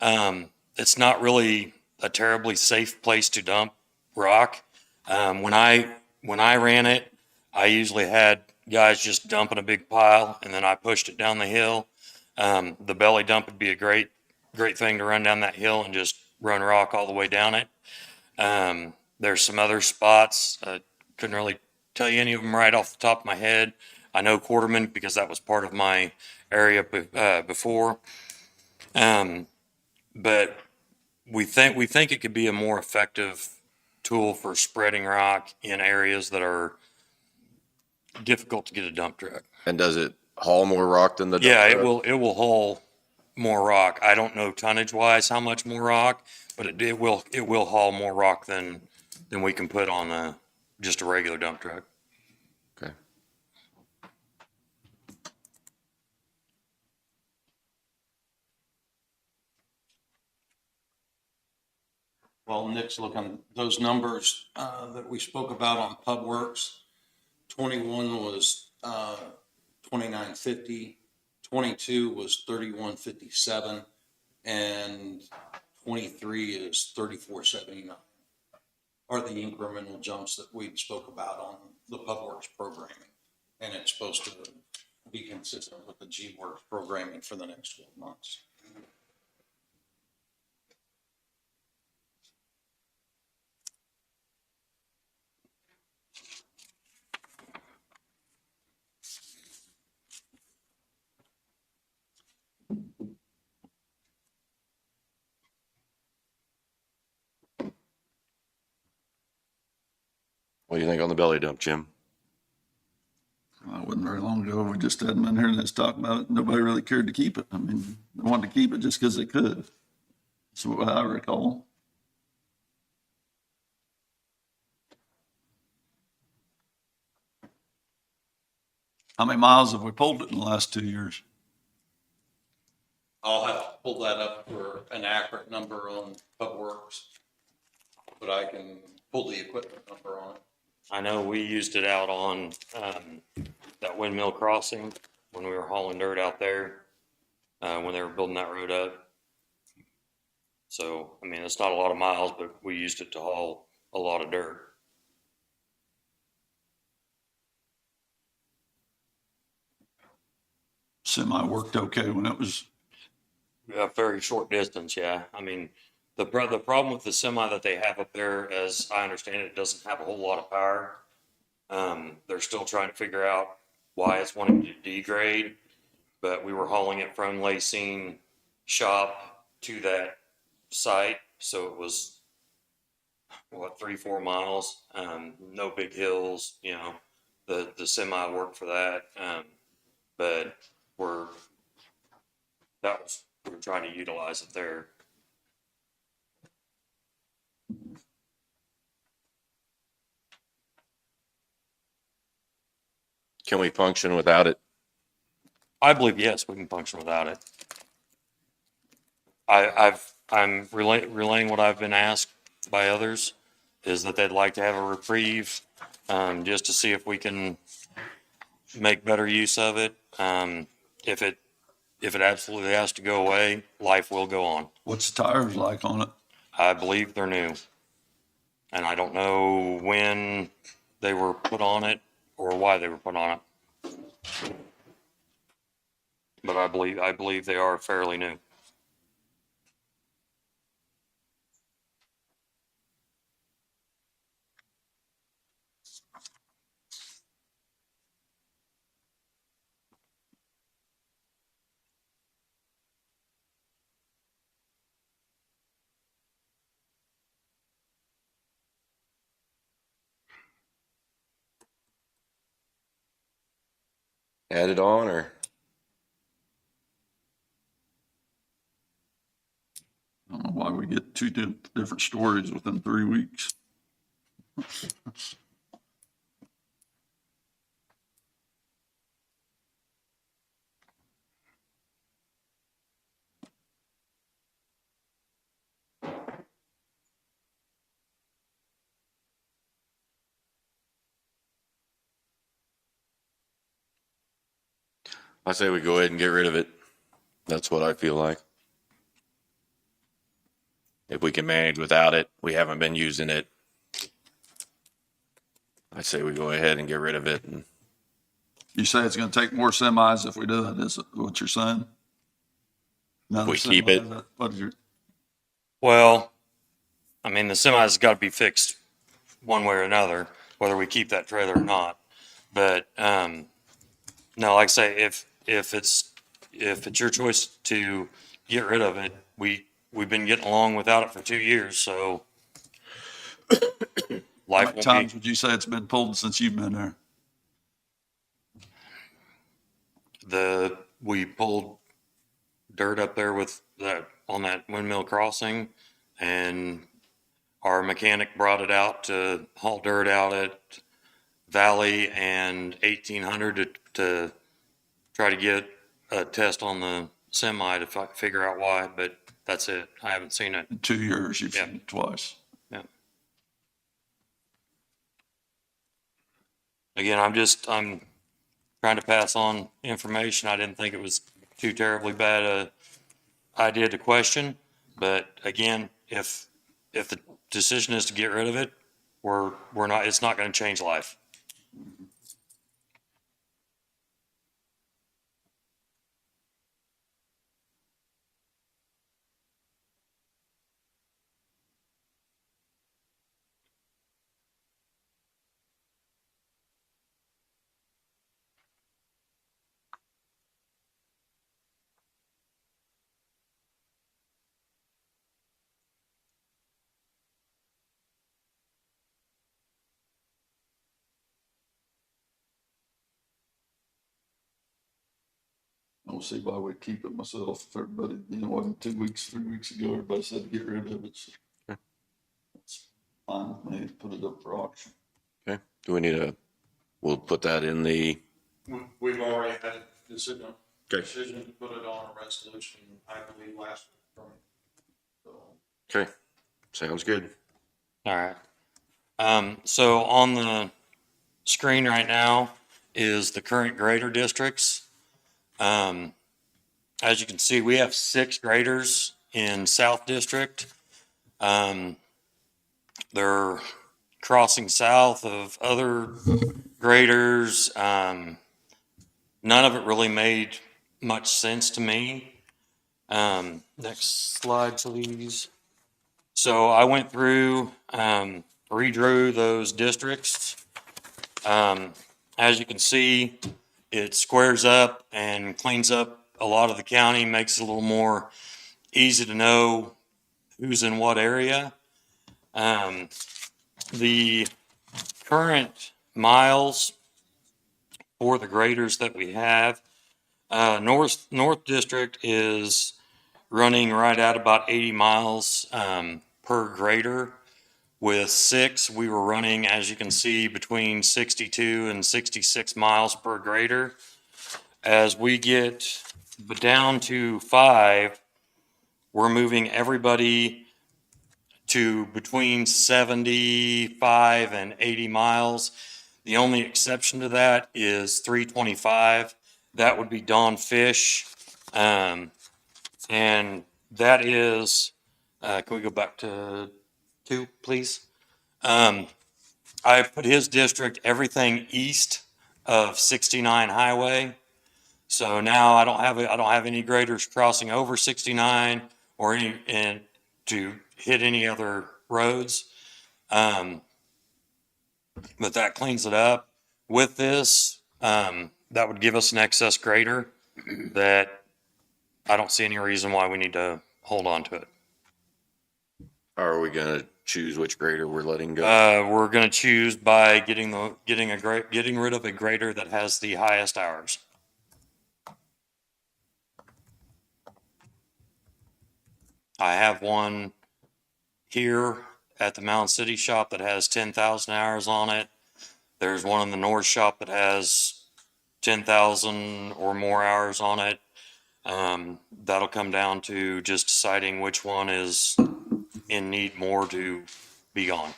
It's not really a terribly safe place to dump rock. When I ran it, I usually had guys just dumping a big pile and then I pushed it down the hill. The belly dump would be a great thing to run down that hill and just run rock all the way down it. There's some other spots. Couldn't really tell you any of them right off the top of my head. I know Quarterman because that was part of my area before. But we think it could be a more effective tool for spreading rock in areas that are difficult to get a dump truck. And does it haul more rock than the dump Yeah, truck? it will haul more rock. I don't know tonnage wise how much more rock, but it will haul more rock than we can put on just a regular dump truck. Okay. Well, Nick's looking, those numbers, that we spoke about on Pub Works, 21 was, 2950, 22 was 3157, and 23 is 3479. Are the incremental jumps that we spoke about on the Pub Works programming. And it's supposed to be consistent with the G Works programming for the next 12 months. What do you think on the belly dump, Jim? It wasn't very long ago. We just had them in here and let's talk about it. Nobody really cared to keep it. I mean, they wanted to keep it just because they could. That's what I recall. How many miles have we pulled it in the last 2 years? I'll have to pull that up for an accurate number on Pub Works, but I can pull the equipment number on it. I know we used it out on that Windmill Crossing when we were hauling dirt out there, when they were building that road up. So, I mean, it's not a lot of miles, but we used it to haul a lot of dirt. Semi worked okay when it was, A very short distance, yeah. I mean, the problem with the semi that they have up there, as I understand it, doesn't have a whole lot of power. They're still trying to figure out why it's wanting to degrade, but we were hauling it from Lacine shop to that site, so it was, what, 3-4 miles, no big hills, you know, the semi worked for that, but we're trying to utilize it there. Can we function without it? I believe, yes, we can function without it. I'm relaying what I've been asked by others, is that they'd like to have a reprieve, just to see if we can make better use of it. If it absolutely has to go away, life will go on. what's the tires like on it? I believe they're new. And I don't know when they were put on it or why they were put on it. But I believe they are fairly new. Add it on or? I don't know why we get two different stories within 3 weeks. I say we go ahead and get rid of it. That's what I feel like. If we can manage without it, we haven't been using it. I say we go ahead and get rid of it. And You say it's gonna take more semis if we do it, is what you're saying? Another we keep it. semi, what is your, Well, I mean, the semi's got to be fixed one way or another, whether we keep that trailer or not. But no, like I say, if it's your choice to get rid of it, we've been getting along without it for 2 years, so how life many won't times be. would you say it's been pulled since you've been there? We pulled dirt up there with that on that windmill crossing, and our mechanic brought it out to haul dirt out at Valley and 1800 to try to get a test on the semi to figure out why, but that's it. I haven't seen it. In 2 years, you've Yeah. seen it twice. Yeah. Again, I'm trying to pass on information. I didn't think it was too terribly bad a idea to question, but again, if the decision is to get rid of it, we're not, it's not going to change life. I don't see why we'd keep it myself. If everybody, in 2 weeks, 3 weeks ago, everybody said to get rid of it. So it's fine with me to put it up for auction. Okay. Do we need we'll put that in the, We've already had a decision okay. to put it on a resolution, I believe, last week. Okay. Sounds good. All right. So on the screen right now is the current grader districts. As you can see, we have 6 graders in South District. They're crossing south of other graders. None of it really made much sense to me. Next slide, please. So I went through, redrew those districts. As you can see, it squares up and cleans up a lot of the county, makes it a little more easy to know who's in what area. The current miles for the graders that we have, North District is running right at about 80 miles per grader. With 6, we were running, as you can see, between 62 and 66 miles per grader. As we get down to 5, we're moving everybody to between 75 and 80 miles. The only exception to that is 325. That would be Dawn Fish. And that is, can we go back to 2, please? I put his district, everything east of 69 Highway. So now I don't have any graders crossing over 69 or and to hit any other roads. But that cleans it up. With this, that would give us an excess grader that I don't see any reason why we need to hold on to it. How are we going to choose which grader we're letting go? We're going to choose by getting rid of a grader that has the highest hours. I have one here at the Mound City shop that has 10,000 hours on it. There's one in the North shop that has 10,000 or more hours on it. That'll come down to just deciding which one is in need more to be gone.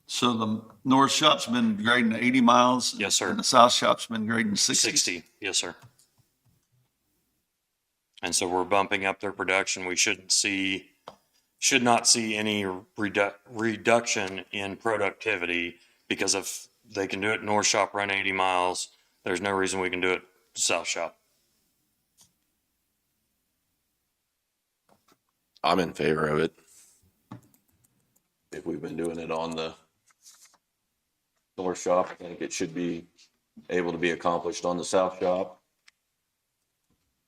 So the north shop's been grading 80 miles? Yes, sir. And the south shop's been grading 60? 60, yes, sir. And so we're bumping up their production. We should not see any reduction in productivity, because if they can do it North Shop, run 80 miles, there's no reason we can do it South Shop. I'm in favor of it. If we've been doing it on the North Shop, I think it should be able to be accomplished on the South Shop.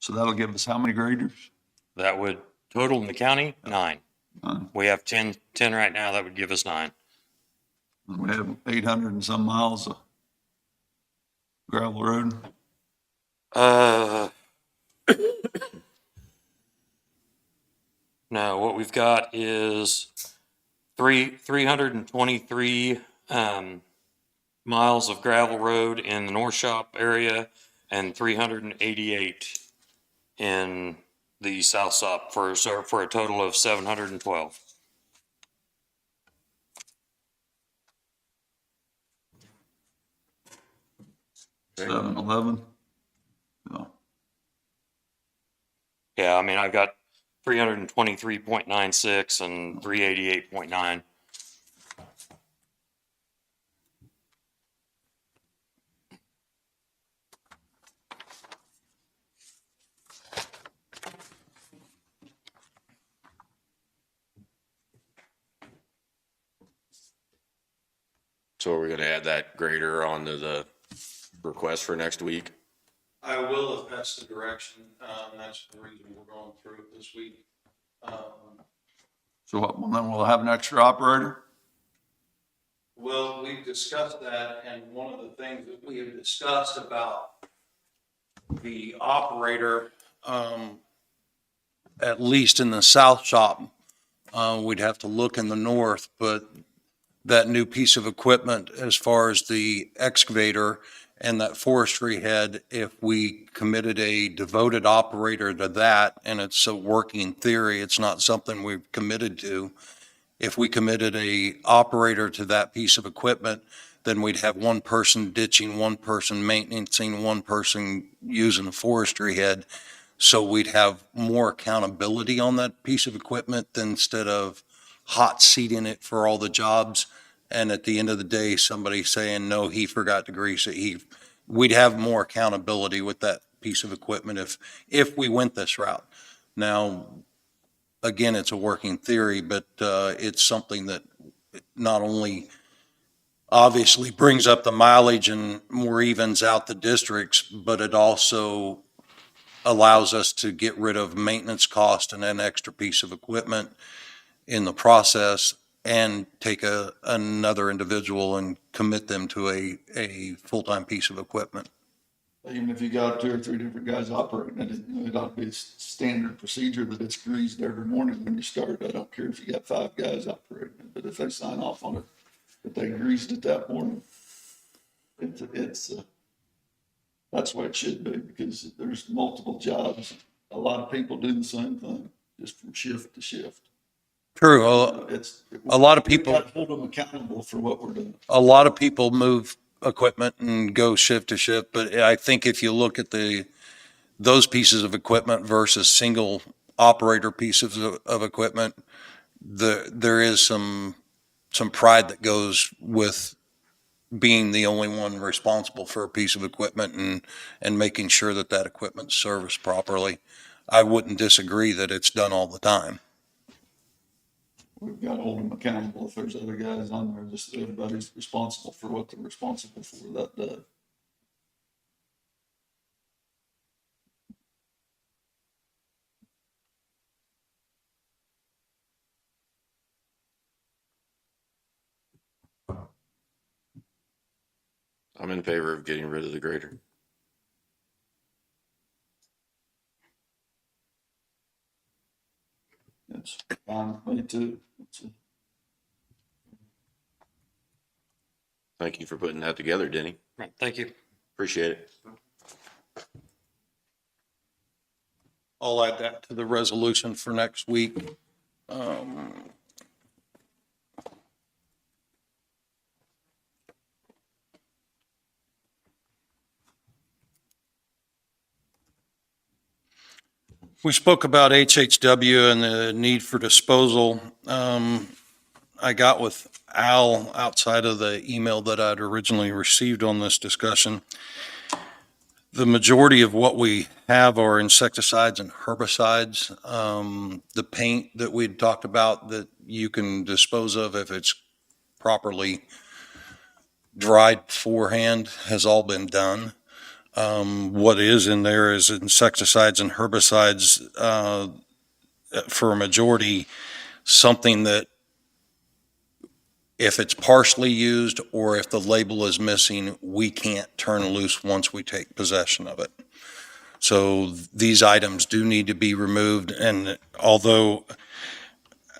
So that'll give us how many graders? That would total in the county, 9. 9. We have 10 right now. That would give us 9. And we have 800 and some miles of gravel road. No, what we've got is 323 miles of gravel road in the North Shop area and 388 in the South Shop for a total of 712. Okay. 711. No. Yeah, I mean, I've got 323.96 and 388.9. So are we gonna add that grader onto the request for next week? I will, if that's the direction. That's the reason we're going through it this week. So what, well, then we'll have an extra operator? Well, we've discussed that, and one of the things that we have discussed about the operator, at least in the South Shop, we'd have to look in the north, but that new piece of equipment as far as the excavator and that forestry head, if we committed a devoted operator to that, and it's a working theory, it's not something we've committed to. If we committed a operator to that piece of equipment, then we'd have one person ditching, one person maintaining, one person using a forestry head. So we'd have more accountability on that piece of equipment than instead of hot seating it for all the jobs. And at the end of the day, somebody saying, no, he forgot to grease it. We'd have more accountability with that piece of equipment if we went this route. Now, again, it's a working theory, but it's something that not only obviously brings up the mileage and more evens out the districts, but it also allows us to get rid of maintenance cost and an extra piece of equipment in the process, and take another individual and commit them to a full-time piece of equipment. Even if you got 2 or 3 different guys operating it, it ought to be a standard procedure that it's greased every morning when you start. I don't care if you got 5 guys operating it, but if they sign off on it, that they greased it that morning, it's that's what it should be, because there's multiple jobs. A lot of people do the same thing, just from shift to shift. True. A lot of We people, got to hold them accountable for what we're doing. a lot of people move equipment and go shift to shift, but I think if you look at those pieces of equipment versus single operator pieces of equipment, there is some pride that goes with being the only one responsible for a piece of equipment and making sure that equipment's serviced properly. I wouldn't disagree that it's done all the time. We've got to hold them accountable. If there's other guys on there, just everybody's responsible for what they're responsible for that day. I'm in favor of getting rid of the grader. It's fine with me too. Thank you for putting that together, Denny. Right, thank you. Appreciate it. I'll add that to the resolution for next week. We spoke about HHW and the need for disposal. I got with Al outside of the email that I'd originally received on this discussion. The majority of what we have are insecticides and herbicides. The paint that we'd talked about that you can dispose of if it's properly dried beforehand has all been done. What is in there is insecticides and herbicides, for a majority, something that if it's partially used or if the label is missing, we can't turn loose once we take possession of it. So these items do need to be removed. And although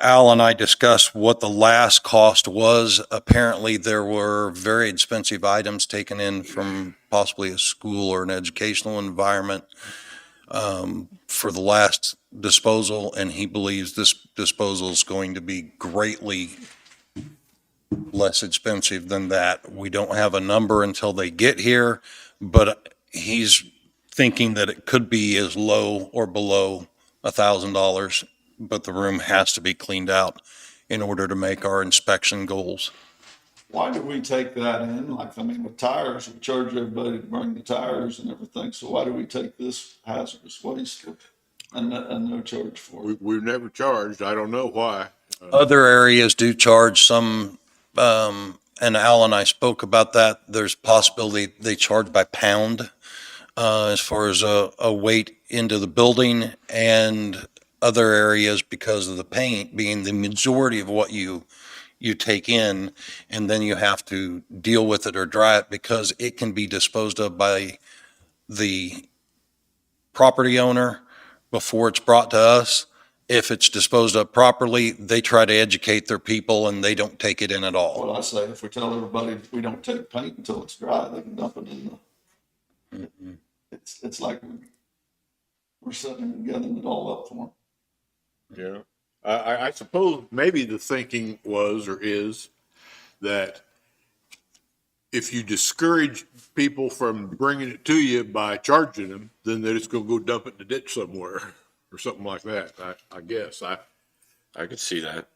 Al and I discussed what the last cost was, apparently there were very expensive items taken in from possibly a school or an educational environment for the last disposal, and he believes this disposal is going to be greatly less expensive than that. We don't have a number until they get here, but he's thinking that it could be as low or below $1,000, but the room has to be cleaned out in order to make our inspection goals. Why do we take that in? Like, I mean, with tires, we charge everybody to bring the tires and everything. So why do we take this hazardous waste and no charge for it? We've never charged. I don't know why. Other areas do charge some, and Al and I spoke about that. There's possibility they charge by pound as far as a weight into the building, and other areas because of the paint being the majority of what you take in, and then you have to deal with it or dry it because it can be disposed of by the property owner before it's brought to us. If it's disposed of properly, they try to educate their people and they don't take it in at all. Well, I say, if we tell everybody we don't take paint until it's dry, they can dump it in the, it's like we're sitting and gathering it all up for them. Yeah. I suppose maybe the thinking was or is that if you discourage people from bringing it to you by charging them, then they're just gonna go dump it in the ditch somewhere or something like that. I guess. I could see that.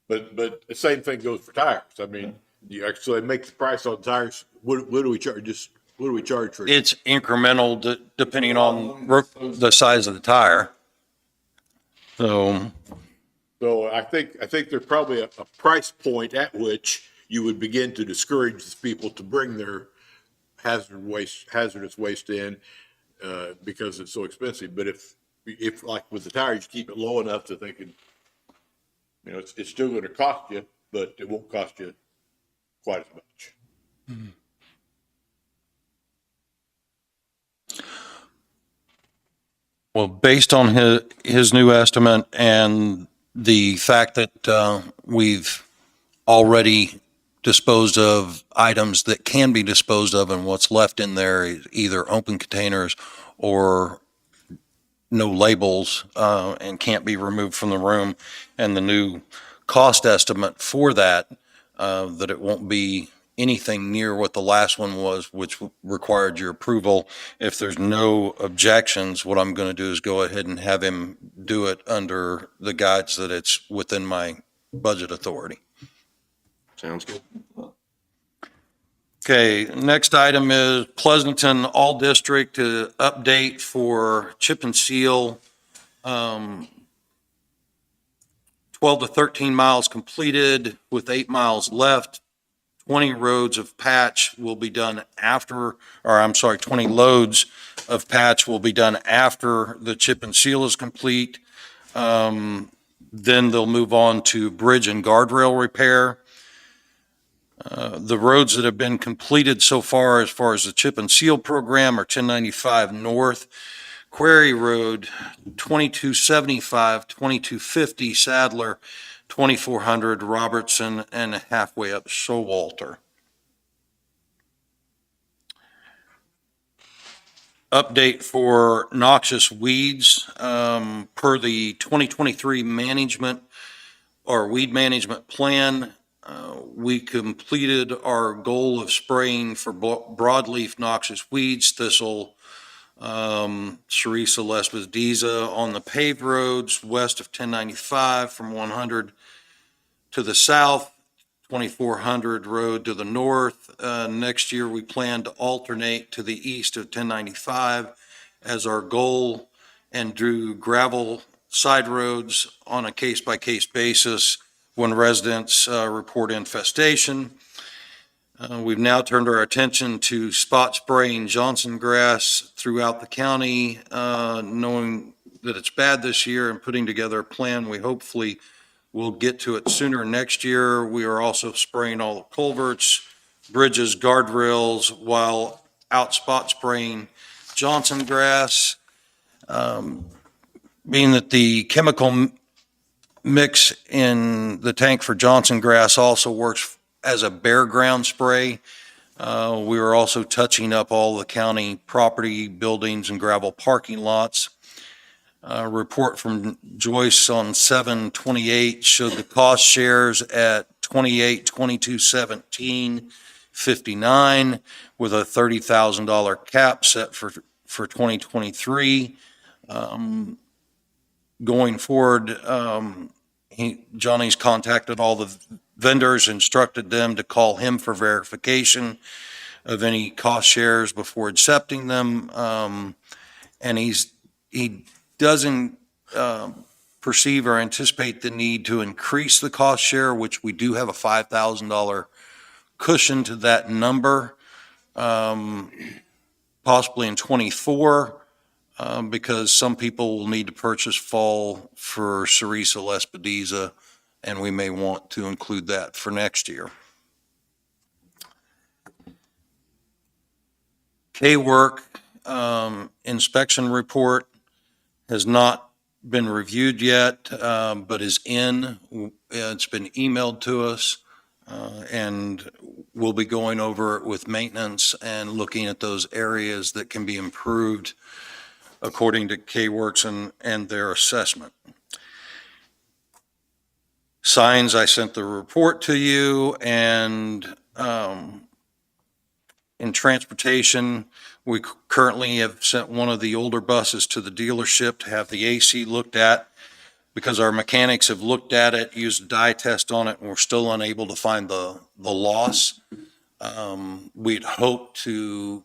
But the same thing goes for tires. I mean, you actually make the price on tires. What do we charge? What do we charge for? It's incremental depending on the size of the tire. So I think there's probably a price point at which you would begin to discourage these people to bring their hazardous waste in because it's so expensive. But if like with the tires, you keep it low enough to thinking, it's still going to cost you, but it won't cost you quite as much. Mm-hmm. Well, based on his new estimate and the fact that we've already disposed of items that can be disposed of, and what's left in there is either open containers or no labels and can't be removed from the room, and the new cost estimate for that, that it won't be anything near what the last one was, which required your approval. If there's no objections, what I'm going to do is go ahead and have him do it under the guides that it's within my budget authority. Sounds good. Okay, next item is Pleasanton All District update for chip and seal. 12 to 13 miles completed with 8 miles left. 20 roads of patch will be done after, 20 loads of patch will be done after the chip and seal is complete. Then they'll move on to bridge and guardrail repair. The roads that have been completed so far as the chip and seal program are 1095 North, Quarry Road, 2275, 2250 Sadler, 2400 Robertson, and halfway up Showalter. Update for noxious weeds, per the 2023 management or weed management plan. We completed our goal of spraying for broadleaf noxious weeds, thistle, Teresa Lespediza on the paved roads west of 1095 from 100 to the south, 2400 road to the north. Next year, we plan to alternate to the east of 1095 as our goal and do gravel side roads on a case-by-case basis when residents report infestation. We've now turned our attention to spot spraying Johnson grass throughout the county, knowing that it's bad this year and putting together a plan. We hopefully will get to it sooner next year. We are also spraying all the culverts, bridges, guardrails, while out spot spraying Johnson grass. Being that the chemical mix in the tank for Johnson grass also works as a bare ground spray. We are also touching up all the county property, buildings, and gravel parking lots. Report from Joyce on 7/28 showed the cost shares at 28, 22, 17, 59 with a $30,000 cap set for 2023. Going forward, Johnny's contacted all the vendors, instructed them to call him for verification of any cost shares before accepting them. And he doesn't perceive or anticipate the need to increase the cost share, which we do have a $5,000 cushion to that number, possibly in '24. Because some people will need to purchase fall for Teresa Lespediza, and we may want to include that for next year. K-Work inspection report has not been reviewed yet, but is in. It's been emailed to us, and we'll be going over it with maintenance and looking at those areas that can be improved according to K-Works and their assessment. Signs, I sent the report to you, and in transportation, we currently have sent one of the older buses to the dealership to have the AC looked at because our mechanics have looked at it, used a dye test on it, and we're still unable to find the loss. We'd hoped to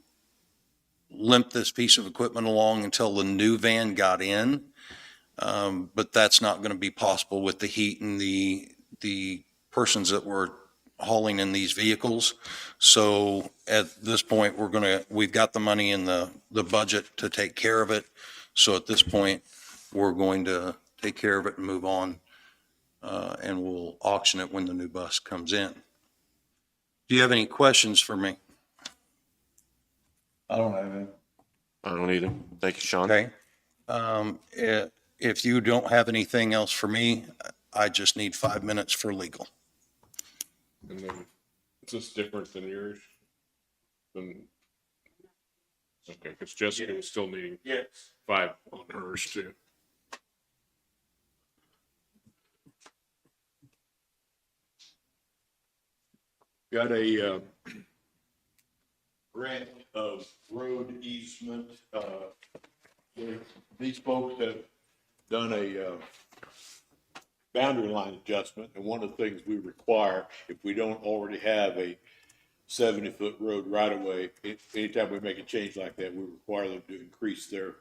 limp this piece of equipment along until the new van got in. But that's not going to be possible with the heat and the persons that were hauling in these vehicles. So at this point, we've got the money in the budget to take care of it. So at this point, we're going to take care of it and move on. And we'll auction it when the new bus comes in. Do you have any questions for me? I don't have any. I don't either. Thank you, Sean. Okay. If you don't have anything else for me, I just need 5 minutes for legal. And then, is this different than yours? Okay, because Jessica was still needing 5 on hers too. Got a grant of road easement. These folks have done a boundary line adjustment, and one of the things we require, if we don't already have a 70-foot road right of way, anytime we make a change like that, we require them to increase their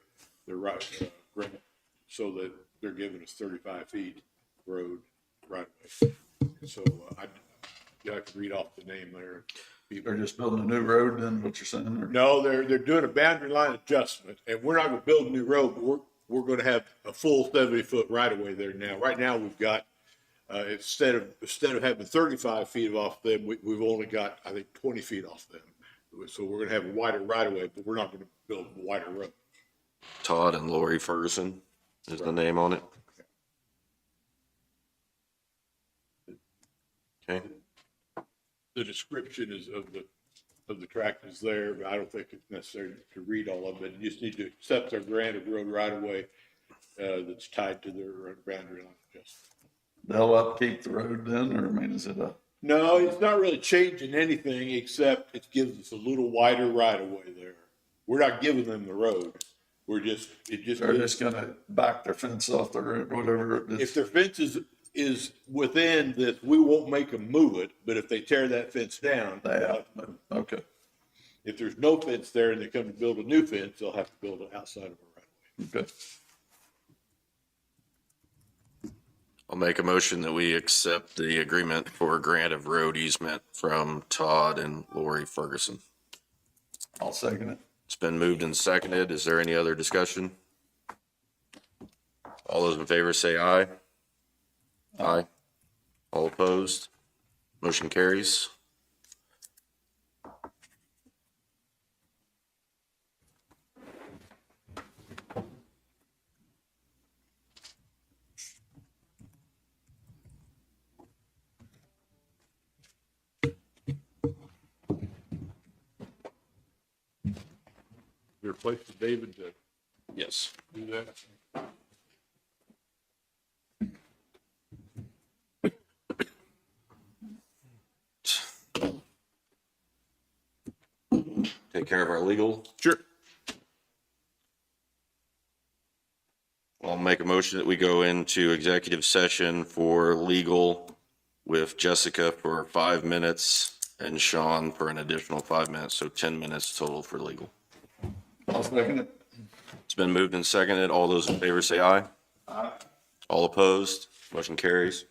right grant so that they're giving us 35 feet road right of way. So I can read off the name there. They're just building a new road, then what you're saying? Or? No, they're doing a boundary line adjustment, and we're not going to build a new road, but we're going to have a full 70-foot right of way there now. Right now, we've got instead of having 35 feet off them, we've only got, I think, 20 feet off them. So we're going to have a wider right of way, but we're not going to build a wider road. Todd and Lori Ferguson is the name on it. Okay. The description is of the tract is there, but I don't think it's necessary to read all of it. You just need to accept their grant of road right of way that's tied to their boundary line adjustment. They'll upkeep the road then, or I mean, is it a? No, it's not really changing anything except it gives us a little wider right of way there. We're not giving them the road. We're just, it just. They're just gonna back their fence off their, whatever. If their fence is within this, we won't make them move it, but if they tear that fence down, Okay, if there's no fence there and they come to build a new fence, they'll have to build it outside of a right of way. okay. I'll make a motion that we accept the agreement for grant of road easement from Todd and Lori Ferguson. I'll second it. It's been moved and seconded. Is there any other discussion? All those in favor say aye. Aye. All opposed? Motion carries. Is there a place for David to Yes. do that? Take care of our legal. Sure. I'll make a motion that we go into executive session for legal with Jessica for 5 minutes and Sean for an additional 5 minutes, so 10 minutes total for legal. I'll second it. It's been moved and seconded. All those in favor say aye. Aye. All opposed? Motion carries.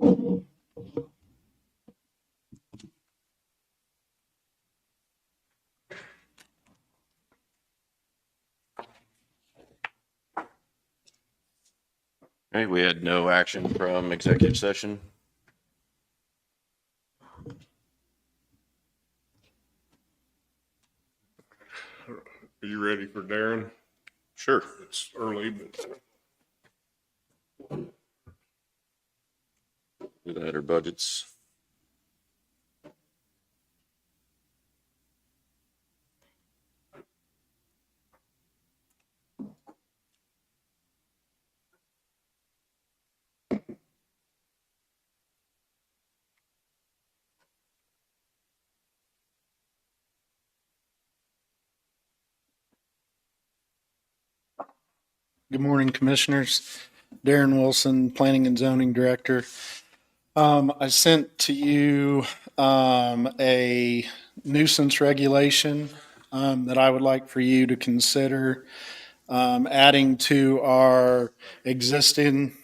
Okay, we had no action from executive session. Are you ready for Darren? Sure. It's early, but Do that or budgets. Good morning, Commissioners. Darren Wilson, Planning and Zoning Director. I sent to you a nuisance regulation that I would like for you to consider adding to our existing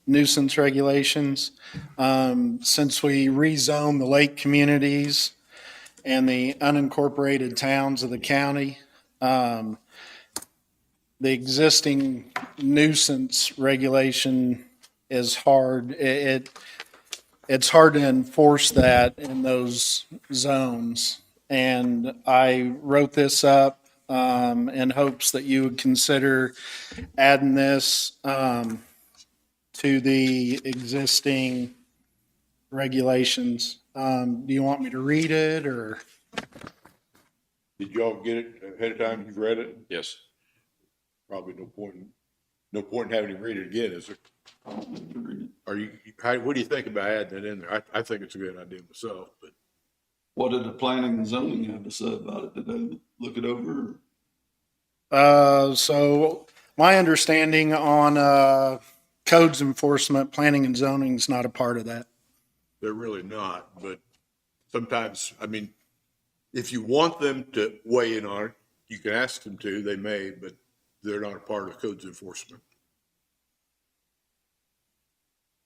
nuisance regulations. Since we rezoned the lake communities and the unincorporated towns of the county, the existing nuisance regulation is hard. It's hard to enforce that in those zones. And I wrote this up in hopes that you would consider adding this to the existing regulations. Do you want me to read it or? Did y'all get it ahead of time? You've read it? Yes. Probably no point in having him read it again, is there? What do you think about adding it in there? I think it's a good idea myself, but. What did the planning and zoning have to say about it? Did they look it over? So my understanding on codes enforcement, planning and zoning is not a part of that. They're really not, but sometimes, I mean, if you want them to weigh in on it, you can ask them to, they may, but they're not a part of codes enforcement.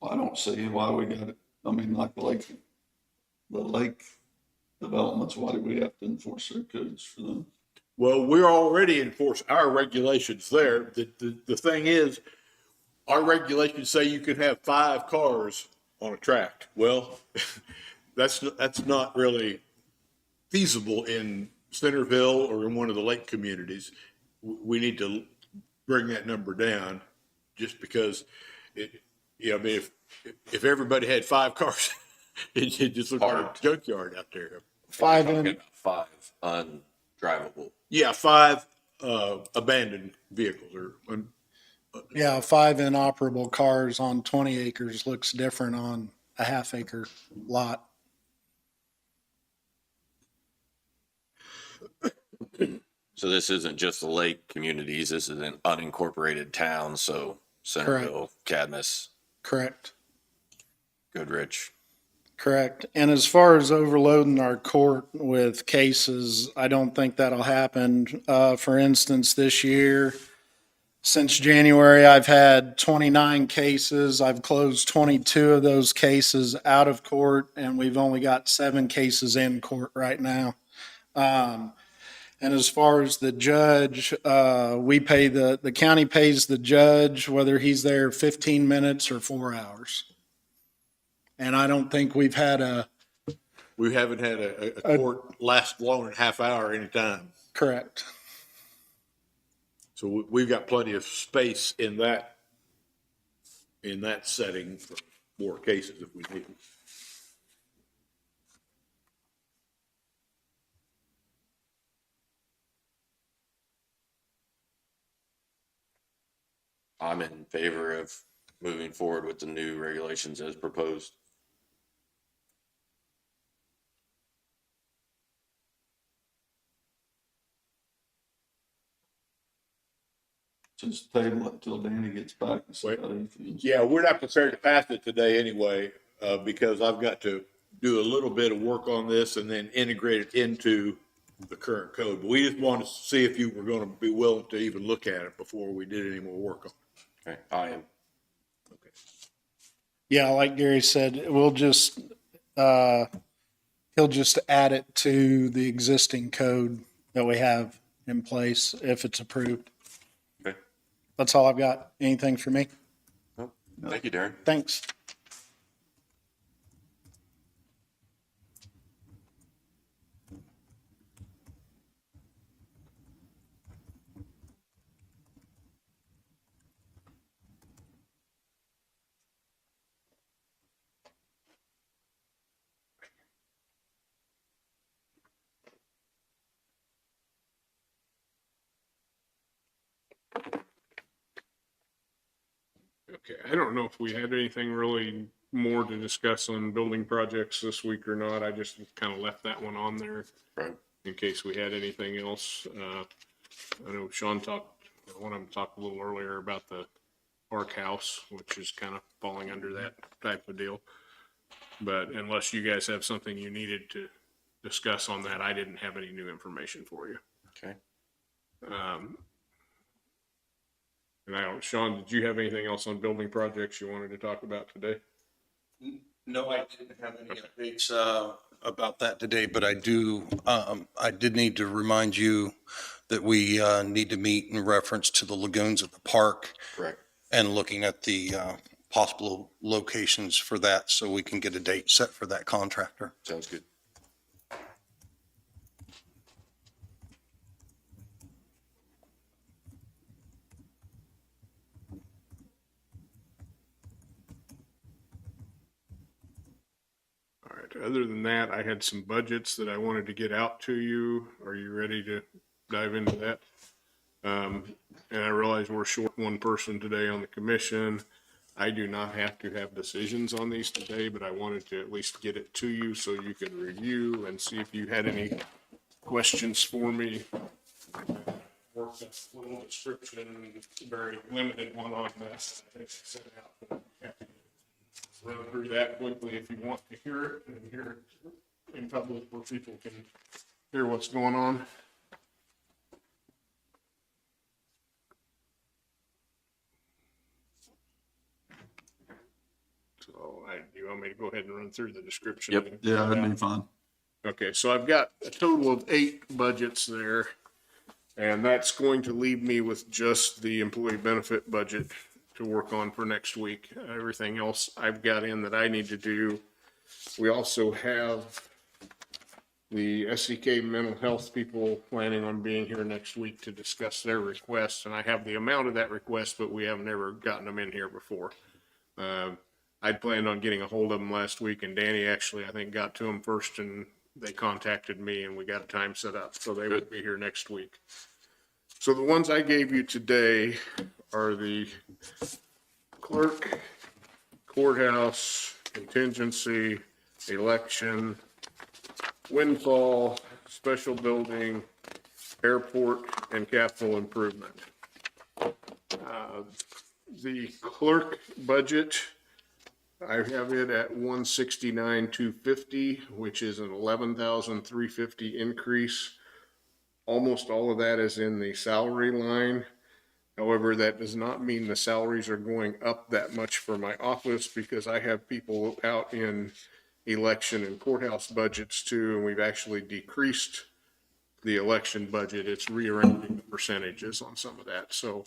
I don't see why we got it. I mean, like the lake developments, why do we have to enforce their codes for them? Well, we're already enforcing our regulations there. The thing is, our regulations say you can have 5 cars on a tract. Well, that's not really feasible in Centerville or in one of the lake communities. We need to bring that number down just because I mean, if everybody had 5 cars, it just looked like a junkyard out there. 5 Talking in, about 5 undrivable. Yeah, 5 abandoned vehicles yeah, 5 inoperable cars on 20 acres looks different on a half-acre lot. So this isn't just the lake communities, this is an unincorporated town, so Centerville, Cadmus, Correct. Goodrich. Correct. And as far as overloading our court with cases, I don't think that'll happen. For instance, this year, since January, I've had 29 cases. I've closed 22 of those cases out of court, and we've only got 7 cases in court right now. And as far as the judge, we pay the county pays the judge, whether he's there 15 minutes or 4 hours. And I don't think we haven't had a court last longer than half hour anytime. Correct. So we've got plenty of space in that setting for more cases if we need. I'm in favor of moving forward with the new regulations as proposed. Just table it until Danny gets back and see Wait. how he feels. Yeah, we're not prepared to pass it today anyway, because I've got to do a little bit of work on this and then integrate it into the current code. But we just wanted to see if you were going to be willing to even look at it before we did any more work on it. Okay, I am. Okay. Yeah, like Gary said, we'll just, he'll just add it to the existing code that we have in place if it's approved. Okay. That's all I've got. Anything for me? Thank you, Darren. Thanks. Okay, I don't know if we had anything really more to discuss on building projects this week or not. I just kind of left that one on there. Right. In case we had anything else. I know Sean talked, one of them talked a little earlier about the Park House, which is kind of falling under that type of deal. But unless you guys have something you needed to discuss on that, I didn't have any new information for you. Okay. And I don't, Sean, did you have anything else on building projects you wanted to talk about today? No, I didn't have any updates about that today, but I did need to remind you that we need to meet in reference to the lagoons at the park. Correct. And looking at the possible locations for that so we can get a date set for that contractor. Sounds good. All right. Other than that, I had some budgets that I wanted to get out to you. Are you ready to dive into that? And I realize we're short one person today on the commission. I do not have to have decisions on these today, but I wanted to at least get it to you so you could review and see if you had any questions for me. Worked a little description, very limited one on this. I think I sent out. Run through that quickly if you want to hear it and hear it in public where people can hear what's going on. So do you want me to go ahead and run through the description? Yep. Yeah, that'd be fine. Okay, so I've got a total of 8 budgets there, and that's going to leave me with just the employee benefit budget to work on for next week. Everything else I've got in that I need to do. We also have the SEK mental health people planning on being here next week to discuss their requests, and I have the amount of that request, but we have never gotten them in here before. I'd planned on getting a hold of them last week, and Danny actually, I think, got to them first, and they contacted me, and we got a time set up, so they will be here next week. So the ones I gave you today are the clerk, courthouse, contingency, election, windfall, special building, airport, and capital improvement. The clerk budget, I have it at 169,250, which is an 11,350 increase. Almost all of that is in the salary line. However, that does not mean the salaries are going up that much for my office because I have people out in election and courthouse budgets too, and we've actually decreased the election budget. It's rearranging the percentages on some of that. So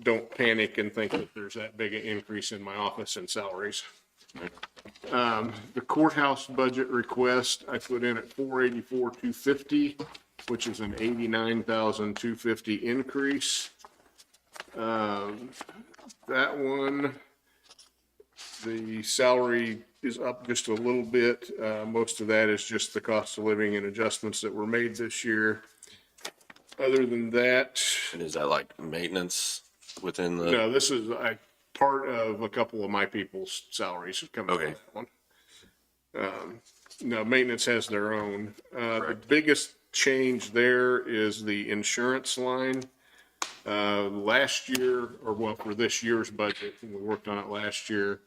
don't panic and think that there's that big an increase in my office and salaries. The courthouse budget request I put in at 484,250, which is an 89,250 increase. That one, the salary is up just a little bit. Most of that is just the cost of living and adjustments that were made this year. Other than that, And is that like maintenance within the? no, this is part of a couple of my people's salaries coming out of that one. No, maintenance has their own. The biggest change there is the insurance line. Last year, or well, for this year's budget, we worked on it last year.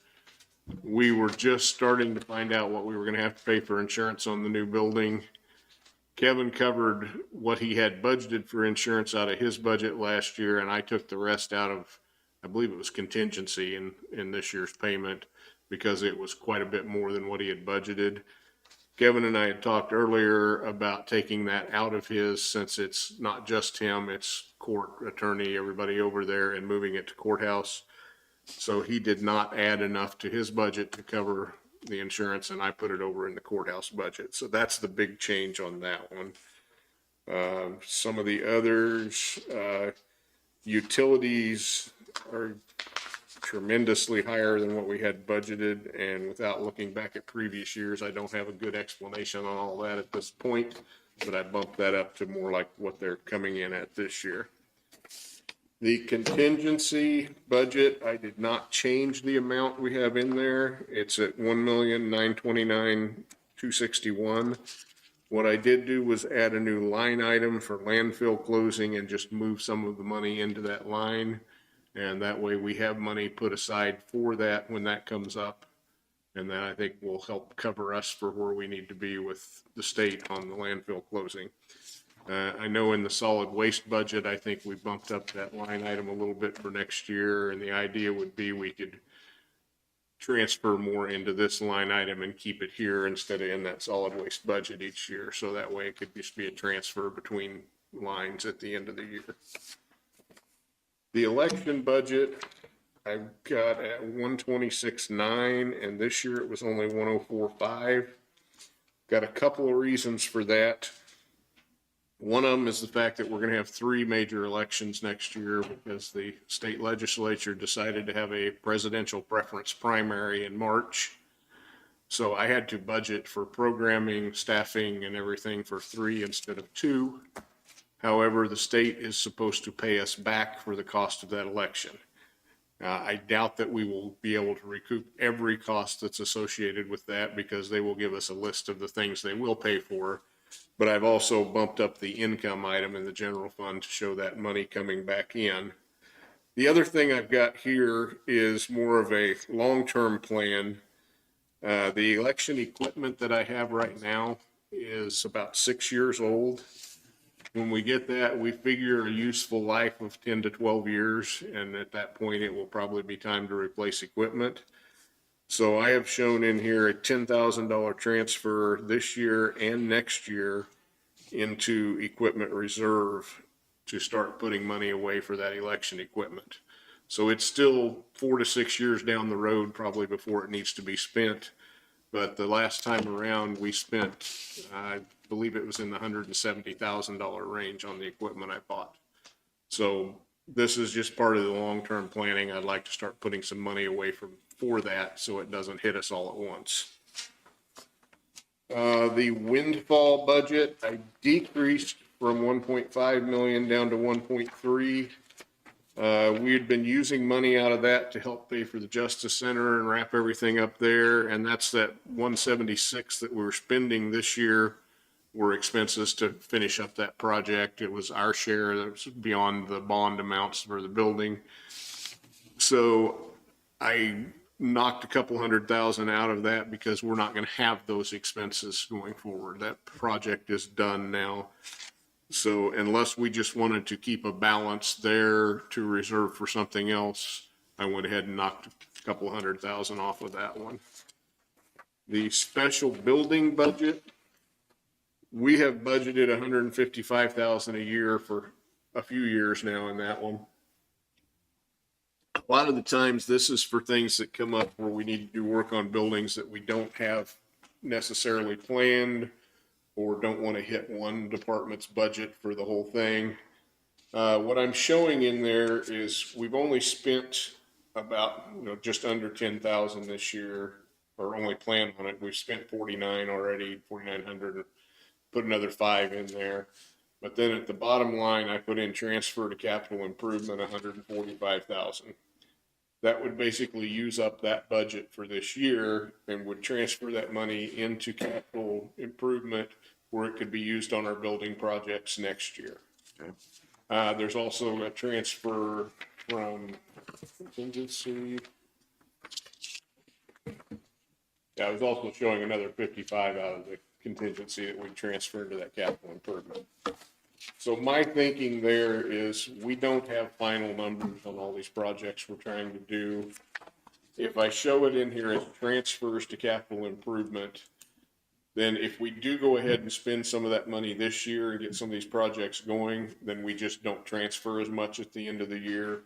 We were just starting to find out what we were going to have to pay for insurance on the new building. Kevin covered what he had budgeted for insurance out of his budget last year, and I took the rest out of I believe it was contingency in this year's payment because it was quite a bit more than what he had budgeted. Kevin and I had talked earlier about taking that out of his, since it's not just him, it's court attorney, everybody over there, and moving it to courthouse. So he did not add enough to his budget to cover the insurance, and I put it over in the courthouse budget. So that's the big change on that one. Some of the others, utilities are tremendously higher than what we had budgeted, and without looking back at previous years, I don't have a good explanation on all that at this point, but I bumped that up to more like what they're coming in at this year. The contingency budget, I did not change the amount we have in there. It's at 1,929,261. What I did do was add a new line item for landfill closing and just move some of the money into that line. And that way we have money put aside for that when that comes up. And that I think will help cover us for where we need to be with the state on the landfill closing. I know in the solid waste budget, I think we bumped up that line item a little bit for next year. And the idea would be we could transfer more into this line item and keep it here instead of in that solid waste budget each year. So that way it could just be a transfer between lines at the end of the year. The election budget, I've got at 126.9, and this year it was only 104.5. Got a couple of reasons for that. One of them is the fact that we're going to have 3 major elections next year because the state legislature decided to have a presidential preference primary in March. So I had to budget for programming, staffing, and everything for 3 instead of 2. However, the state is supposed to pay us back for the cost of that election. I doubt that we will be able to recoup every cost that's associated with that because they will give us a list of the things they will pay for. But I've also bumped up the income item in the general fund to show that money coming back in. The other thing I've got here is more of a long-term plan. The election equipment that I have right now is about 6 years old. When we get that, we figure a useful life of 10 to 12 years, and at that point, it will probably be time to replace equipment. So I have shown in here a $10,000 transfer this year and next year into equipment reserve to start putting money away for that election equipment. So it's still 4 to 6 years down the road, probably before it needs to be spent. But the last time around, we spent, I believe it was in the $170,000 range on the equipment I bought. So this is just part of the long-term planning. I'd like to start putting some money away for that so it doesn't hit us all at once. The windfall budget, I decreased from 1.5 million down to 1.3. We had been using money out of that to help pay for the Justice Center and wrap everything up there. And that's that 176 that we were spending this year were expenses to finish up that project. It was our share that was beyond the bond amounts for the building. So I knocked a couple $100,000 out of that because we're not going to have those expenses going forward. That project is done now. So unless we just wanted to keep a balance there to reserve for something else, I went ahead and knocked a couple $100,000 off of that one. The special building budget, we have budgeted $155,000 a year for a few years now in that one. A lot of the times this is for things that come up where we need to do work on buildings that we don't have necessarily planned or don't want to hit one department's budget for the whole thing. What I'm showing in there is we've only spent about, just under 10,000 this year, or only planned on it. We've spent 49 already, 4,900, put another 5 in there. But then at the bottom line, I put in transfer to capital improvement, 145,000. That would basically use up that budget for this year and would transfer that money into capital improvement where it could be used on our building projects next year. Okay. There's also a transfer from contingency. Yeah, I was also showing another 55 out of the contingency that we transferred to that capital improvement. So my thinking there is we don't have final numbers on all these projects we're trying to do. If I show it in here as transfers to capital improvement, then if we do go ahead and spend some of that money this year and get some of these projects going, then we just don't transfer as much at the end of the year.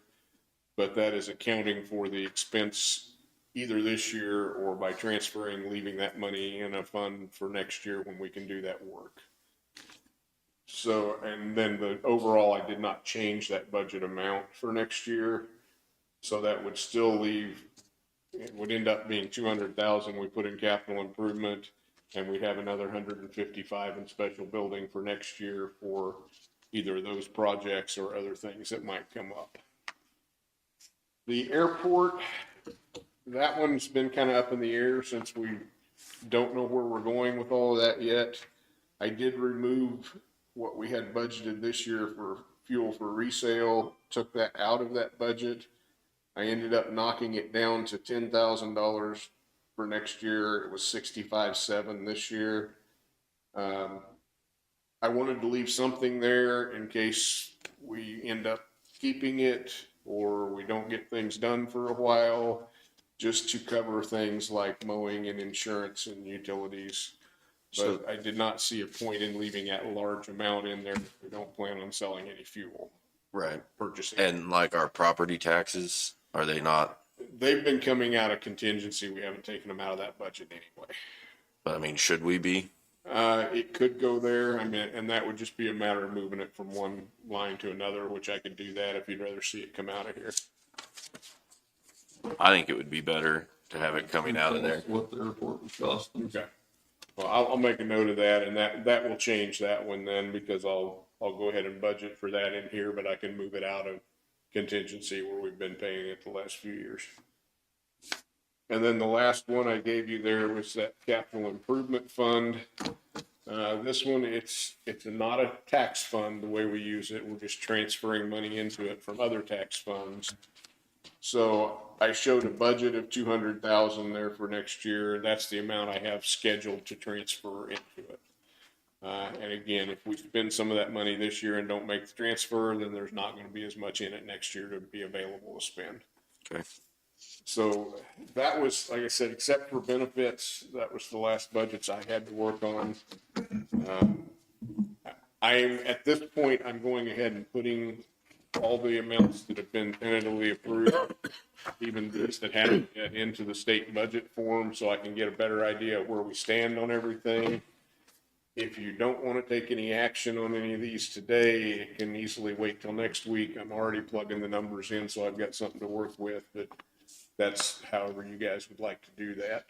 But that is accounting for the expense either this year or by transferring, leaving that money in a fund for next year when we can do that work. So, and then the overall, I did not change that budget amount for next year. So that would still leave, it would end up being 200,000 we put in capital improvement, and we have another 155 in special building for next year for either of those projects or other things that might come up. The airport, that one's been kind of up in the air since we don't know where we're going with all of that yet. I did remove what we had budgeted this year for fuel for resale, took that out of that budget. I ended up knocking it down to $10,000 for next year. It was 65.7 this year. I wanted to leave something there in case we end up keeping it or we don't get things done for a while, just to cover things like mowing and insurance and utilities. But I did not see a point in leaving that large amount in there if we don't plan on selling any fuel. Right. Purchasing. And like our property taxes, are they not? They've been coming out of contingency. We haven't taken them out of that budget anyway. I mean, should we be? It could go there. I mean, and that would just be a matter of moving it from one line to another, which I could do that if you'd rather see it come out of here. I think it would be better to have it coming out of there. What the airport was costing. Okay. Well, I'll make a note of that, and that will change that one then, because I'll go ahead and budget for that in here, but I can move it out of contingency where we've been paying it the last few years. And then the last one I gave you there was that capital improvement fund. This one, it's not a tax fund the way we use it. We're just transferring money into it from other tax funds. So I showed a budget of 200,000 there for next year. That's the amount I have scheduled to transfer into it. And again, if we spend some of that money this year and don't make the transfer, then there's not going to be as much in it next year to be available to spend. Okay. So that was, like I said, except for benefits, that was the last budgets I had to work on. At this point, I'm going ahead and putting all the amounts that have been tentatively approved, even these that haven't yet, into the state budget form so I can get a better idea of where we stand on everything. If you don't want to take any action on any of these today, it can easily wait till next week. I'm already plugging the numbers in, so I've got something to work with, but that's however you guys would like to do that.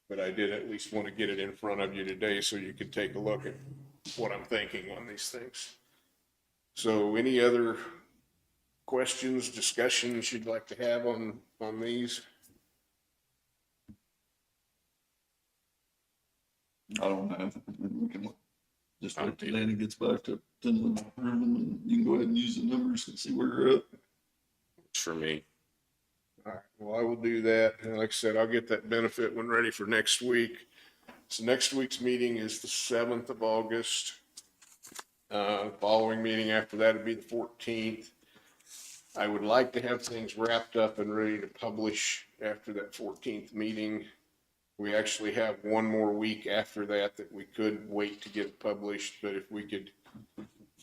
But I did at least want to get it in front of you today so you could take a look at what I'm thinking on these things. So any other questions, discussions you'd like to have on these? I don't have, we can just wait till Danny gets back to Finland, and you can go ahead and use the numbers and see where you're at. It's for me. All right, well, I will do that. And like I said, I'll get that benefit one ready for next week. So next week's meeting is the 7th of August. Following meeting after that would be the 14th. I would like to have things wrapped up and ready to publish after that 14th meeting. We actually have one more week after that we could wait to get it published, but if we could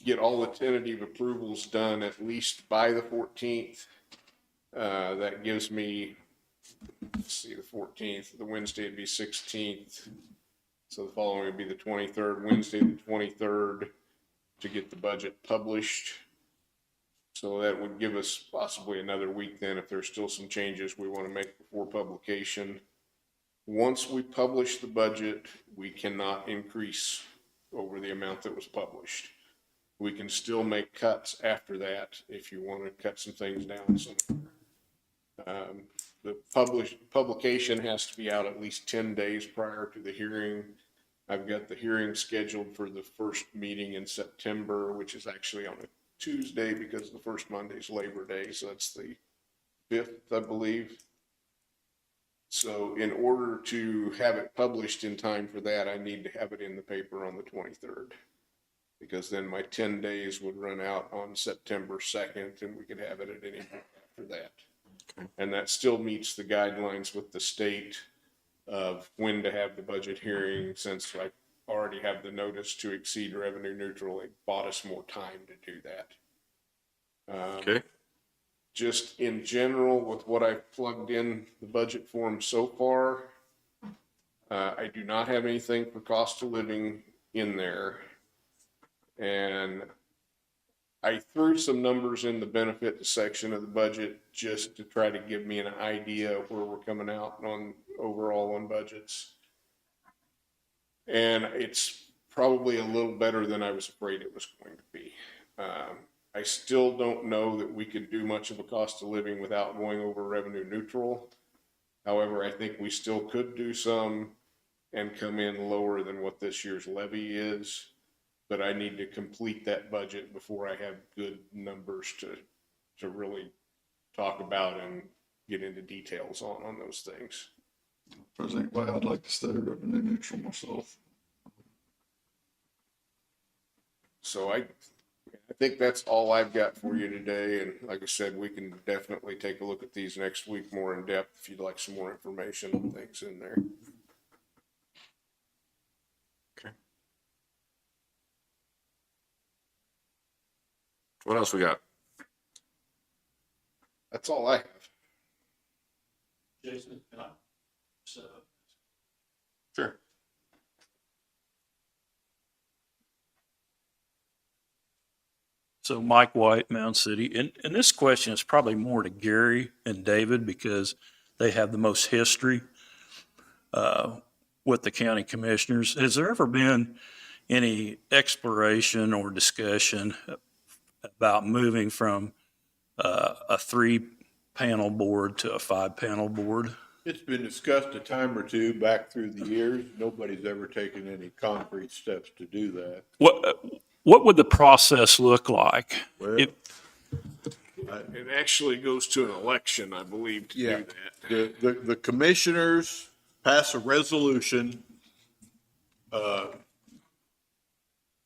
get all the tentative approvals done at least by the 14th, that gives me, let's see, the 14th, the Wednesday would be 16th. So the following would be the 23rd, Wednesday the 23rd, to get the budget published. So that would give us possibly another week then if there's still some changes we want to make before publication. Once we publish the budget, we cannot increase over the amount that was published. We can still make cuts after that if you want to cut some things down somewhere. The publication has to be out at least 10 days prior to the hearing. I've got the hearing scheduled for the first meeting in September, which is actually on a Tuesday because the first Monday is Labor Day. So that's the 5th, I believe. So in order to have it published in time for that, I need to have it in the paper on the 23rd. because then my 10 days would run out on September 2nd and we could have it at any point after that. And that still meets the guidelines with the state of when to have the budget hearing, since I already have the notice to exceed revenue neutral. It bought us more time to do that. Okay. Just in general, with what I've plugged in the budget form so far, I do not have anything for cost of living in there. And I threw some numbers in the benefit section of the budget just to try to give me an idea of where we're coming out on overall on budgets. And it's probably a little better than I was afraid it was going to be. I still don't know that we could do much of a cost of living without going over revenue neutral. However, I think we still could do some and come in lower than what this year's levy is. But I need to complete that budget before I have good numbers to really talk about and get into details on those things. If there's anybody, I'd like to stay revenue neutral myself. So I think that's all I've got for you today. And like I said, we can definitely take a look at these next week more in depth if you'd like some more information on things in there. What else we got? That's all I have. Jason, can I? Sure. So Mike White, Mound City, and this question is probably more to Gary and David because they have the most history with the county commissioners. Has there ever been any exploration or discussion about moving from a 3-panel board to a 5-panel board? It's been discussed a time or two back through the years. Nobody's ever taken any concrete steps to do that. What would the process look like? Well, If- It actually goes to an election, I believe, to do that. The commissioners pass a resolution,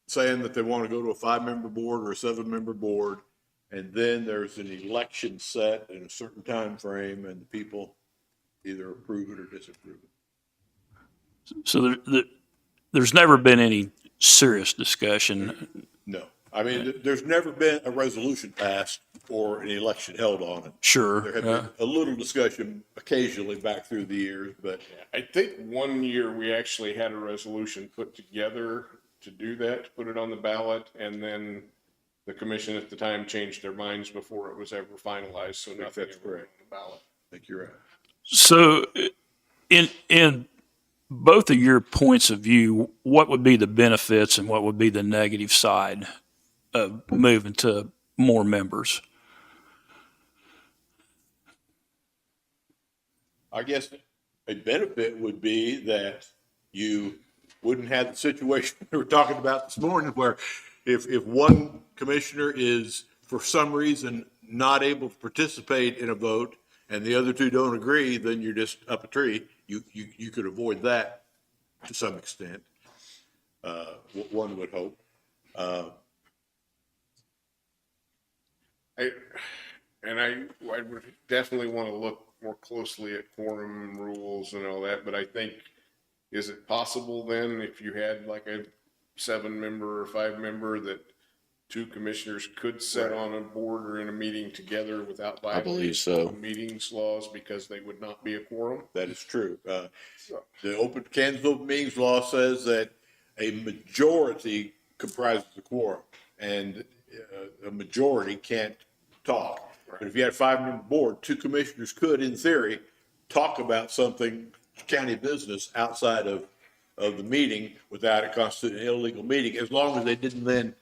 saying that they want to go to a 5-member board or a 7-member board. And then there's an election set in a certain time frame, and the people either approve it or disapprove it. So there's never been any serious discussion. No, I mean, there's never been a resolution passed or an election held on it. Sure. There have been a little discussion occasionally back through the years, but I think one year we actually had a resolution put together to do that, to put it on the ballot, and then the commission at the time changed their minds before it was ever finalized, so nothing that's ever went correct. on the ballot. I think you're right. So in both of your points of view, what would be the benefits and what would be the negative side of moving to more members? I guess a benefit would be that you wouldn't have the situation we were talking about this morning where if one commissioner is for some reason not able to participate in a vote and the other two don't agree, then you're just up a tree. You could avoid that to some extent. One would hope. I would definitely want to look more closely at quorum rules and all that, but I think, is it possible then if you had like a 7-member or 5-member that 2 commissioners could sit on a board or in a meeting together without I believe violating so. meetings laws because they would not be a quorum? That is true. The Kansas Open Meetings Law says that a majority comprises the quorum, and a majority can't talk. But if you had a 5-member board, 2 commissioners could, in theory, talk about something, county business, outside of the meeting without it constituting an illegal meeting, as long as they didn't then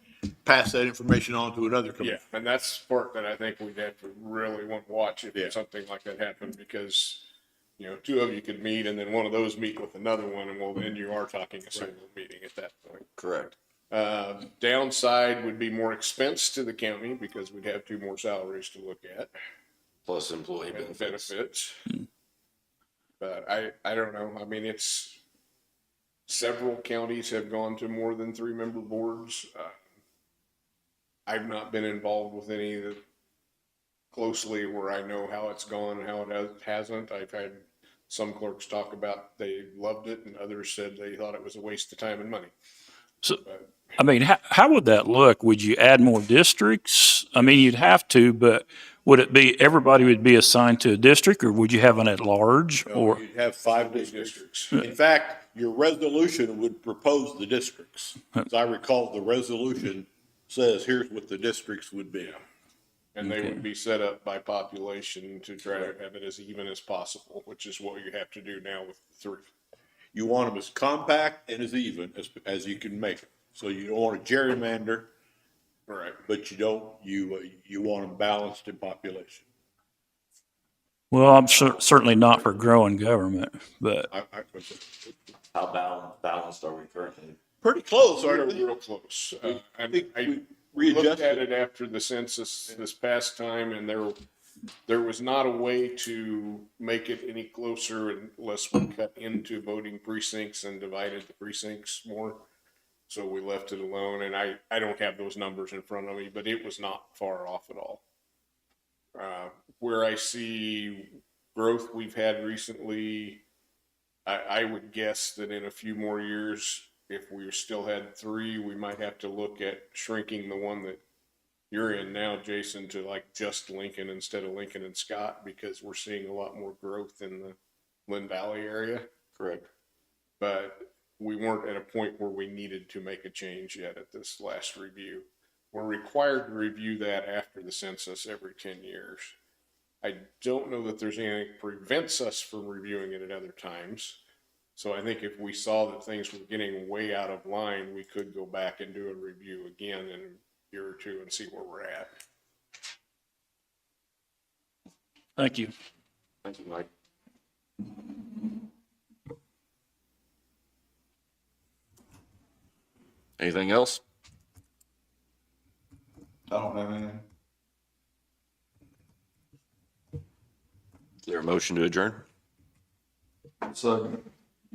pass that information on to another Yeah, commissioner. and that's the part that I think we'd have to really want to watch if something like that happened, because, 2 of you could meet and then one of those meet with another one, and well, then you are talking a single meeting at that point. Correct. Downside would be more expense to the county because we'd have 2 more salaries to look at. Plus employee And benefits. But I don't know. I mean, it's several counties have gone to more than 3-member boards. I've not been involved with any of the closely where I know how it's gone and how it hasn't. I've had some clerks talk about they loved it and others said they thought it was a waste of time and money. So, But I mean, how would that look? Would you add more districts? I mean, you'd have to, but would it be, everybody would be assigned to a district, or would you have an at-large, No, or? you'd have 5 districts. In fact, your resolution would propose the districts. As I recall, the resolution says, here's what the districts would be. and they would be set up by population to try to have it as even as possible, which is what you have to do now with 3. You want them as compact and as even as you can make them. So you don't want to gerrymander, Right. but you don't, you want them balanced in population. Well, I'm certainly not for growing government, but How balanced are we currently? Pretty close, We're aren't they? real close. I think I we looked at readjusted. it after the census this past time, and there was not a way to make it any closer unless we cut into voting precincts and divided the precincts more. So we left it alone, and I don't have those numbers in front of me, but it was not far off at all. Where I see growth we've had recently, I would guess that in a few more years, if we still had 3, we might have to look at shrinking the one that you're in now, Jason, to like just Lincoln instead of Lincoln and Scott, because we're seeing a lot more growth in the Linn Valley area. Correct. But we weren't at a point where we needed to make a change yet at this last review. We're required to review that after the census every 10 years. I don't know that there's anything that prevents us from reviewing it at other times. So I think if we saw that things were getting way out of line, we could go back and do a review again in a year or 2 and see where we're at. thank you. Thank you, Mike. Anything else? I don't have anything. Is there a motion to adjourn? So,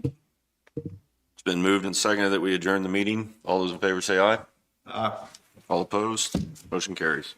It's been moved and seconded that we adjourn the meeting. All those in favor say aye. All opposed? Motion carries.